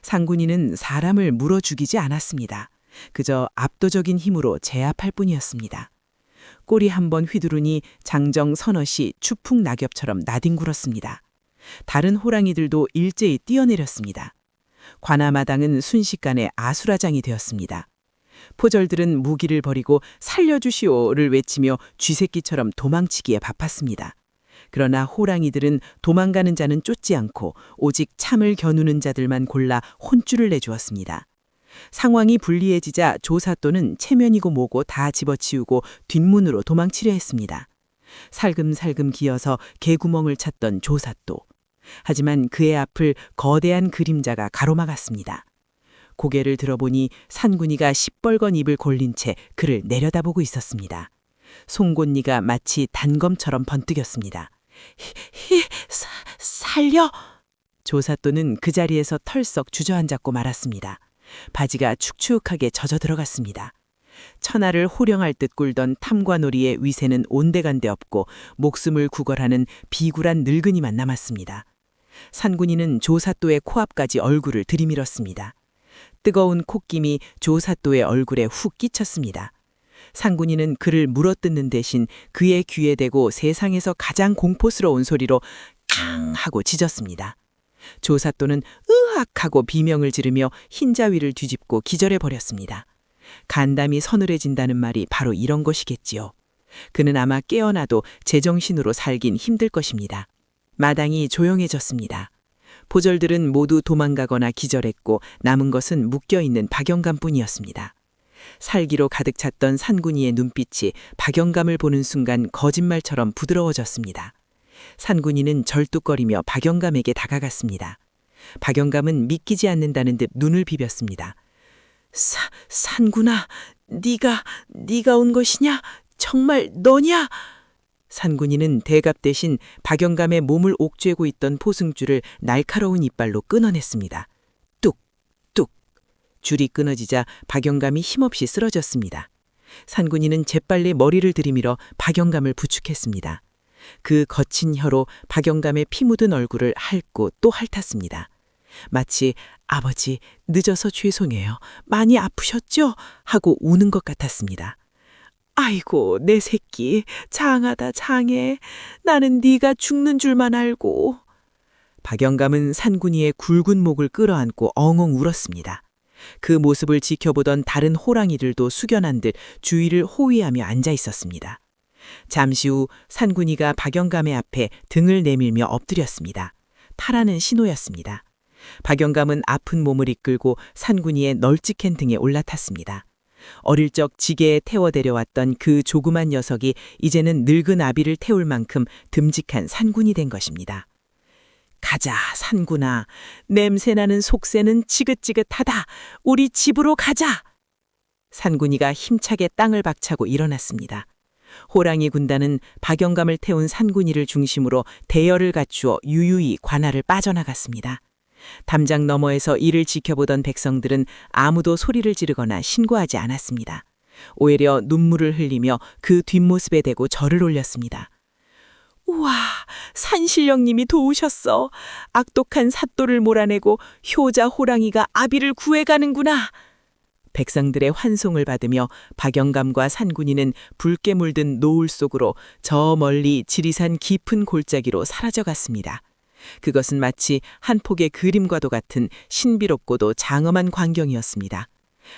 산군이는 사람을 물어 죽이지 않았습니다. 그저 압도적인 힘으로 제압할 뿐이었습니다. 꼬리 한번 휘두르니 장정 서너시 추풍 낙엽처럼 나뒹굴었습니다. 다른 호랑이들도 일제히 뛰어내렸습니다. 관아마당은 순식간에 아수라장이 되었습니다. 포졸들은 무기를 버리고 살려주시오를 외치며 쥐새끼처럼 도망치기에 바빴습니다. 그러나 호랑이들은 도망가는 자는 쫓지 않고 오직 참을 겨누는 자들만 골라 혼쭐을 내주었습니다. 상황이 불리해지자 조사또는 체면이고 뭐고 다 집어치우고 뒷문으로 도망치려 했습니다. 살금살금 기어서 개구멍을 찾던 조사또. 하지만 그의 앞을 거대한 그림자가 가로막았습니다. 고개를 들어보니 산군이가 시뻘건 입을 골린 채 그를 내려다보고 있었습니다. 송곳니가 마치 단검처럼 번뜩였습니다. 살려! 조사또는 그 자리에서 털썩 주저앉았고 말았습니다. 바지가 축축하게 젖어 들어갔습니다. 천하를 호령할 듯 굴던 탐관오리의 위세는 온데간데 없고 목숨을 구걸하는 비굴한 늙은이만 남았습니다. 산군이는 조사또의 코앞까지 얼굴을 들이밀었습니다. 뜨거운 콧김이 조사또의 얼굴에 훅 끼쳤습니다. 산군이는 그를 물어뜯는 대신 그의 귀에 대고 세상에서 가장 공포스러운 소리로 캉 하고 짖었습니다. 조사또는 으악 하고 비명을 지르며 흰자위를 뒤집고 기절해버렸습니다. 간담이 서늘해진다는 말이 바로 이런 것이겠지요. 그는 아마 깨어나도 제정신으로 살긴 힘들 것입니다. 마당이 조용해졌습니다. 포졸들은 모두 도망가거나 기절했고 남은 것은 묶여있는 박영감뿐이었습니다. 살기로 가득 찼던 산군이의 눈빛이 박영감을 보는 순간 거짓말처럼 부드러워졌습니다. 산군이는 절뚝거리며 박영감에게 다가갔습니다. 박영감은 믿기지 않는다는 듯 눈을 비볐습니다. 산군아, 네가 온 것이냐? 정말 너냐? 산군이는 대갑 대신 박영감의 몸을 옥죄고 있던 포승줄을 날카로운 이빨로 끊어냈습니다. 뚝뚝. 줄이 끊어지자 박영감이 힘없이 쓰러졌습니다. 산군이는 재빨리 머리를 들이밀어 박영감을 부축했습니다. 그 거친 혀로 박영감의 피 묻은 얼굴을 핥고 또 핥았습니다. 마치 아버지 늦어서 죄송해요. 많이 아프셨죠? 하고 우는 것 같았습니다. 아이고 내 새끼 장하다 장해. 나는 네가 죽는 줄만 알고. 박영감은 산군이의 굵은 목을 끌어안고 엉엉 울었습니다. 그 모습을 지켜보던 다른 호랑이들도 숙연한 듯 주위를 호위하며 앉아 있었습니다. 잠시 후 산군이가 박영감의 앞에 등을 내밀며 엎드렸습니다. 타라는 신호였습니다. 박영감은 아픈 몸을 이끌고 산군이의 널찍한 등에 올라탔습니다. 어릴 적 지게에 태워 데려왔던 그 조그만 녀석이 이제는 늙은 아비를 태울 만큼 듬직한 산군이 된 것입니다. 가자, 산군아. 냄새나는 속새는 지긋지긋하다. 우리 집으로 가자. 산군이가 힘차게 땅을 박차고 일어났습니다. 호랑이 군단은 박영감을 태운 산군이를 중심으로 대열을 갖추어 유유히 관아를 빠져나갔습니다. 담장 너머에서 이를 지켜보던 백성들은 아무도 소리를 지르거나 신고하지 않았습니다. 오히려 눈물을 흘리며 그 뒷모습에 대고 절을 올렸습니다. 우와, 산신령님이 도우셨어. 악독한 삿도를 몰아내고 효자 호랑이가 아비를 구해가는구나. 백성들의 환송을 받으며 박영감과 산군이는 붉게 물든 노을 속으로 저 멀리 지리산 깊은 골짜기로 사라져갔습니다. 그것은 마치 한 폭의 그림과도 같은 신비롭고도 장엄한 광경이었습니다.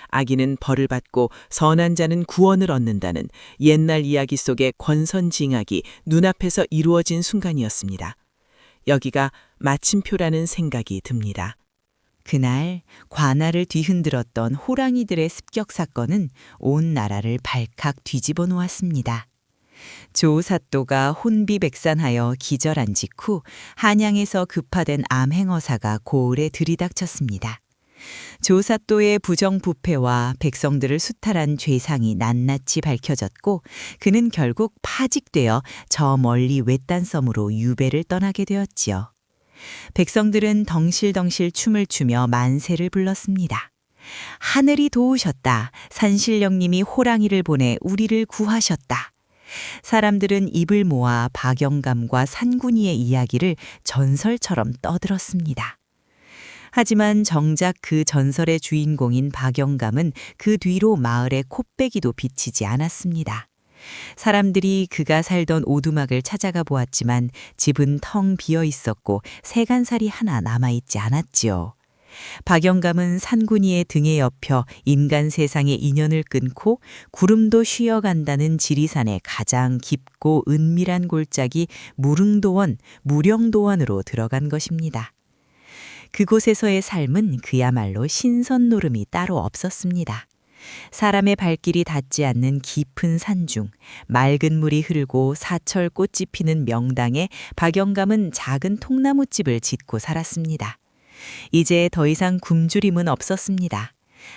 악인은 벌을 받고 선한 자는 구원을 얻는다는 옛날 이야기 속의 권선징악이 눈앞에서 이루어진 순간이었습니다. 여기가 마침표라는 생각이 듭니다. 그날 관아를 뒤흔들었던 호랑이들의 습격 사건은 온 나라를 발칵 뒤집어 놓았습니다. 조사또가 혼비백산하여 기절한 직후 한양에서 급파된 암행어사가 고을에 들이닥쳤습니다. 조사또의 부정부패와 백성들을 수탈한 죄상이 낱낱이 밝혀졌고 그는 결국 파직되어 저 멀리 외딴 섬으로 유배를 떠나게 되었지요. 백성들은 덩실덩실 춤을 추며 만세를 불렀습니다. 하늘이 도우셨다. 산신령님이 호랑이를 보내 우리를 구하셨다. 사람들은 입을 모아 박영감과 산군이의 이야기를 전설처럼 떠들었습니다. 하지만 정작 그 전설의 주인공인 박영감은 그 뒤로 마을의 콧배기도 비치지 않았습니다. 사람들이 그가 살던 오두막을 찾아가 보았지만 집은 텅 비어 있었고 세간살이 하나 남아있지 않았지요. 박영감은 산군이의 등에 엎여 인간 세상의 인연을 끊고 구름도 쉬어간다는 지리산의 가장 깊고 은밀한 골짜기 무릉도원, 무령도원으로 들어간 것입니다. 그곳에서의 삶은 그야말로 신선 노름이 따로 없었습니다. 사람의 발길이 닿지 않는 깊은 산중, 맑은 물이 흐르고 사철 꽃이 피는 명당에 박영감은 작은 통나무집을 짓고 살았습니다. 이제 더 이상 굶주림은 없었습니다.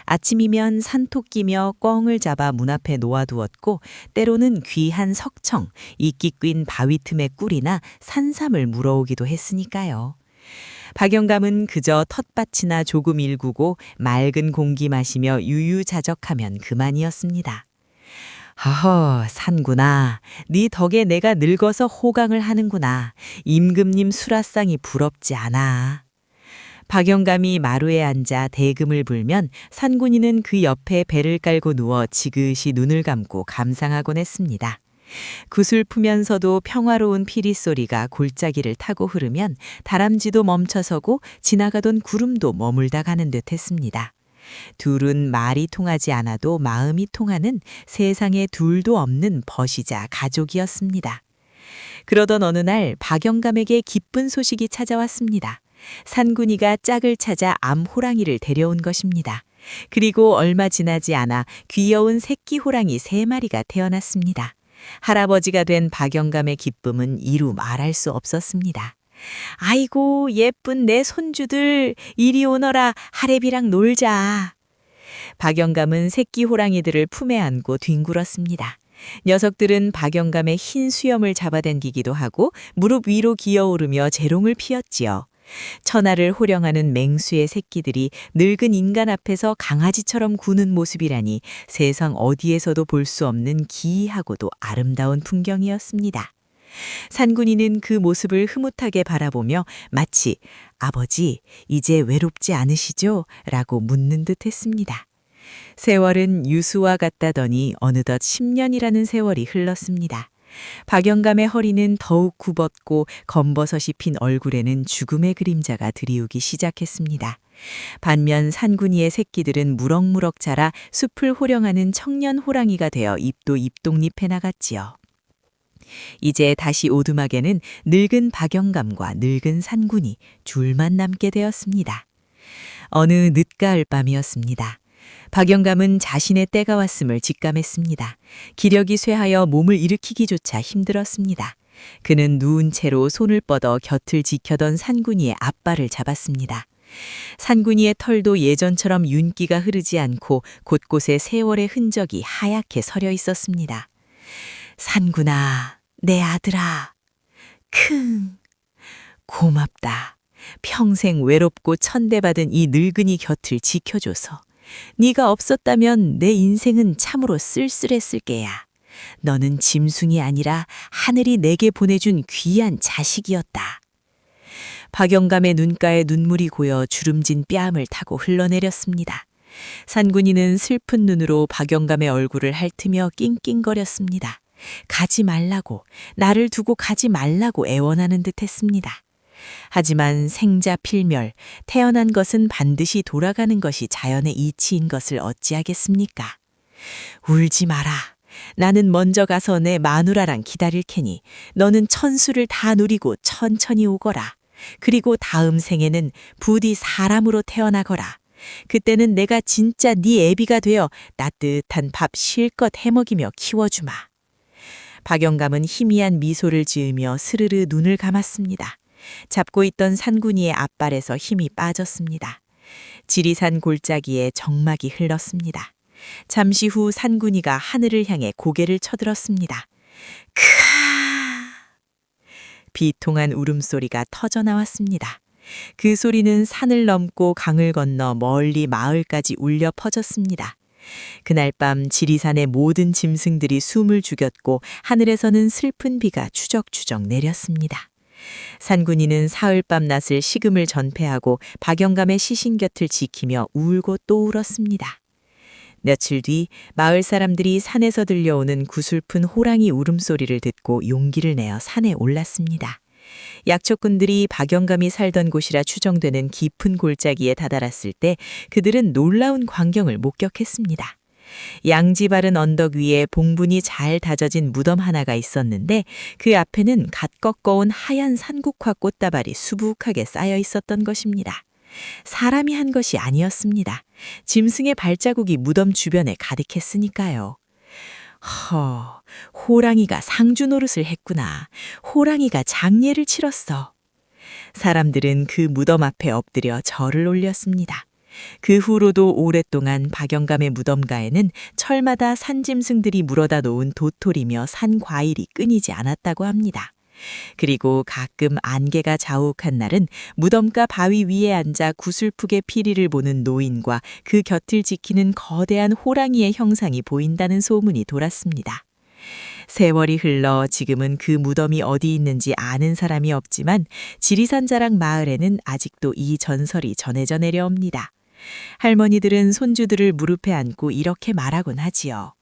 아침이면 산토끼며 꿩을 잡아 문 앞에 놓아두었고 때로는 귀한 석청, 이끼 낀 바위 틈의 꿀이나 산삼을 물어오기도 했으니까요. 박영감은 그저 텃밭이나 조금 일구고 맑은 공기 마시며 유유자적하면 그만이었습니다. 허허, 산구나. 네 덕에 내가 늙어서 호강을 하는구나. 임금님 수라상이 부럽지 않아. 박영감이 마루에 앉아 대금을 불면 산군이는 그 옆에 배를 깔고 누워 지그시 눈을 감고 감상하곤 했습니다. 구슬프면서도 평화로운 피리 소리가 골짜기를 타고 흐르면 다람쥐도 멈춰서고 지나가던 구름도 머물다 가는 듯 했습니다. 둘은 말이 통하지 않아도 마음이 통하는 세상에 둘도 없는 벗이자 가족이었습니다. 그러던 어느 날 박영감에게 기쁜 소식이 찾아왔습니다. 산군이가 짝을 찾아 암호랑이를 데려온 것입니다. 그리고 얼마 지나지 않아 귀여운 새끼 호랑이 3마리가 태어났습니다. 할아버지가 된 박영감의 기쁨은 이루 말할 수 없었습니다. 아이고 예쁜 내 손주들 이리 오너라 하랩이랑 놀자. 박영감은 새끼 호랑이들을 품에 안고 뒹굴었습니다. 녀석들은 박영감의 흰 수염을 잡아당기기도 하고 무릎 위로 기어오르며 재롱을 피웠지요. 천하를 호령하는 맹수의 새끼들이 늙은 인간 앞에서 강아지처럼 구는 모습이라니 세상 어디에서도 볼 수 없는 기이하고도 아름다운 풍경이었습니다. 산군이는 그 모습을 흐뭇하게 바라보며 마치 아버지, 이제 외롭지 않으시죠? 라고 묻는 듯 했습니다. 세월은 유수와 같다더니 어느덧 10년이라는 세월이 흘렀습니다. 박영감의 허리는 더욱 굽었고 검버섯이 핀 얼굴에는 죽음의 그림자가 드리우기 시작했습니다. 반면 산군이의 새끼들은 무럭무럭 자라 숲을 호령하는 청년 호랑이가 되어 입도 입독립해 나갔지요. 이제 다시 오두막에는 늙은 박영감과 늙은 산군이 둘만 남게 되었습니다. 어느 늦가을 밤이었습니다. 박영감은 자신의 때가 왔음을 직감했습니다. 기력이 쇠하여 몸을 일으키기조차 힘들었습니다. 그는 누운 채로 손을 뻗어 곁을 지켜던 산군이의 앞발을 잡았습니다. 산군이의 털도 예전처럼 윤기가 흐르지 않고 곳곳에 세월의 흔적이 하얗게 서려 있었습니다. 산군아, 내 아들아. 킁. 고맙다. 평생 외롭고 천대받은 이 늙은이 곁을 지켜줘서. 네가 없었다면 내 인생은 참으로 쓸쓸했을 게야. 너는 짐승이 아니라 하늘이 내게 보내준 귀한 자식이었다. 박영감의 눈가에 눈물이 고여 주름진 뺨을 타고 흘러내렸습니다. 산군이는 슬픈 눈으로 박영감의 얼굴을 핥으며 낑낑거렸습니다. 가지 말라고, 나를 두고 가지 말라고 애원하는 듯 했습니다. 하지만 생자 필멸, 태어난 것은 반드시 돌아가는 것이 자연의 이치인 것을 어찌하겠습니까? 울지 마라. 나는 먼저 가서 내 마누라랑 기다릴 테니 너는 천수를 다 누리고 천천히 오거라. 그리고 다음 생에는 부디 사람으로 태어나거라. 그때는 내가 진짜 네 애비가 되어 따뜻한 밥 실컷 해먹이며 키워주마. 박영감은 희미한 미소를 지으며 스르르 눈을 감았습니다. 잡고 있던 산군이의 앞발에서 힘이 빠졌습니다. 지리산 골짜기에 정막이 흘렀습니다. 잠시 후 산군이가 하늘을 향해 고개를 쳐들었습니다. 크아! 비통한 울음소리가 터져나왔습니다. 그 소리는 산을 넘고 강을 건너 멀리 마을까지 울려 퍼졌습니다. 그날 밤 지리산의 모든 짐승들이 숨을 죽였고 하늘에서는 슬픈 비가 추적추적 내렸습니다. 산군이는 사흘밤 낮을 식음을 전폐하고 박영감의 시신 곁을 지키며 울고 또 울었습니다. 며칠 뒤 마을 사람들이 산에서 들려오는 구슬픈 호랑이 울음소리를 듣고 용기를 내어 산에 올랐습니다. 약초꾼들이 박영감이 살던 곳이라 추정되는 깊은 골짜기에 다다랐을 때 그들은 놀라운 광경을 목격했습니다. 양지 바른 언덕 위에 봉분이 잘 다져진 무덤 하나가 있었는데 그 앞에는 갓 꺾어온 하얀 산국화 꽃다발이 수북하게 쌓여 있었던 것입니다. 사람이 한 것이 아니었습니다. 짐승의 발자국이 무덤 주변에 가득했으니까요. 호랑이가 상주 노릇을 했구나. 호랑이가 장례를 치렀어. 사람들은 그 무덤 앞에 엎드려 절을 올렸습니다. 그 후로도 오랫동안 박영감의 무덤가에는 철마다 산짐승들이 물어다 놓은 도토리며 산과일이 끊이지 않았다고 합니다. 그리고 가끔 안개가 자욱한 날은 무덤가 바위 위에 앉아 구슬프게 피리를 보는 노인과 그 곁을 지키는 거대한 호랑이의 형상이 보인다는 소문이 돌았습니다. 세월이 흘러 지금은 그 무덤이 어디 있는지 아는 사람이 없지만 지리산 자락 마을에는 아직도 이 전설이 전해져 내려옵니다. 할머니들은 손주들을 무릎에 안고 이렇게 말하곤 하지요.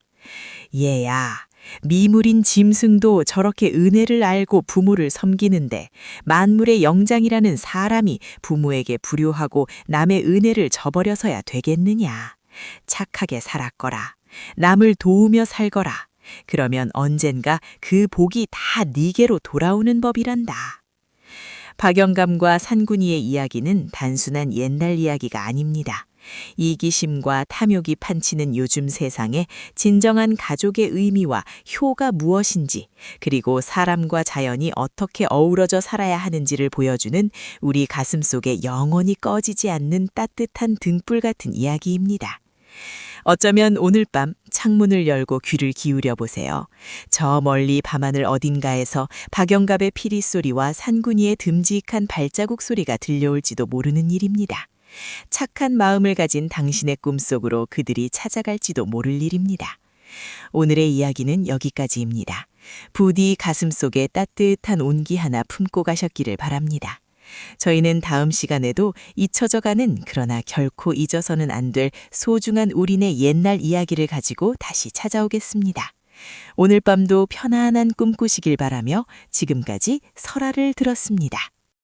얘야, 미물인 짐승도 저렇게 은혜를 알고 부모를 섬기는데 만물의 영장이라는 사람이 부모에게 불효하고 남의 은혜를 저버려서야 되겠느냐. 착하게 살았거라. 남을 도우며 살거라. 그러면 언젠가 그 복이 다 네게로 돌아오는 법이란다. 박영감과 산군이의 이야기는 단순한 옛날 이야기가 아닙니다. 이기심과 탐욕이 판치는 요즘 세상에 진정한 가족의 의미와 효가 무엇인지, 그리고 사람과 자연이 어떻게 어우러져 살아야 하는지를 보여주는 우리 가슴속에 영원히 꺼지지 않는 따뜻한 등불 같은 이야기입니다. 어쩌면 오늘 밤 창문을 열고 귀를 기울여 보세요. 저 멀리 밤하늘 어딘가에서 박영갑의 피리 소리와 산군이의 듬직한 발자국 소리가 들려올지도 모르는 일입니다. 착한 마음을 가진 당신의 꿈속으로 그들이 찾아갈지도 모를 일입니다. 오늘의 이야기는 여기까지입니다. 부디 가슴속에 따뜻한 온기 하나 품고 가셨기를 바랍니다. 저희는 다음 시간에도 잊혀져가는 그러나 결코 잊어서는 안 될 소중한 우리네 옛날 이야기를 가지고 다시 찾아오겠습니다. 오늘 밤도 편안한 꿈 꾸시길 바라며 지금까지 설아를 들었습니다.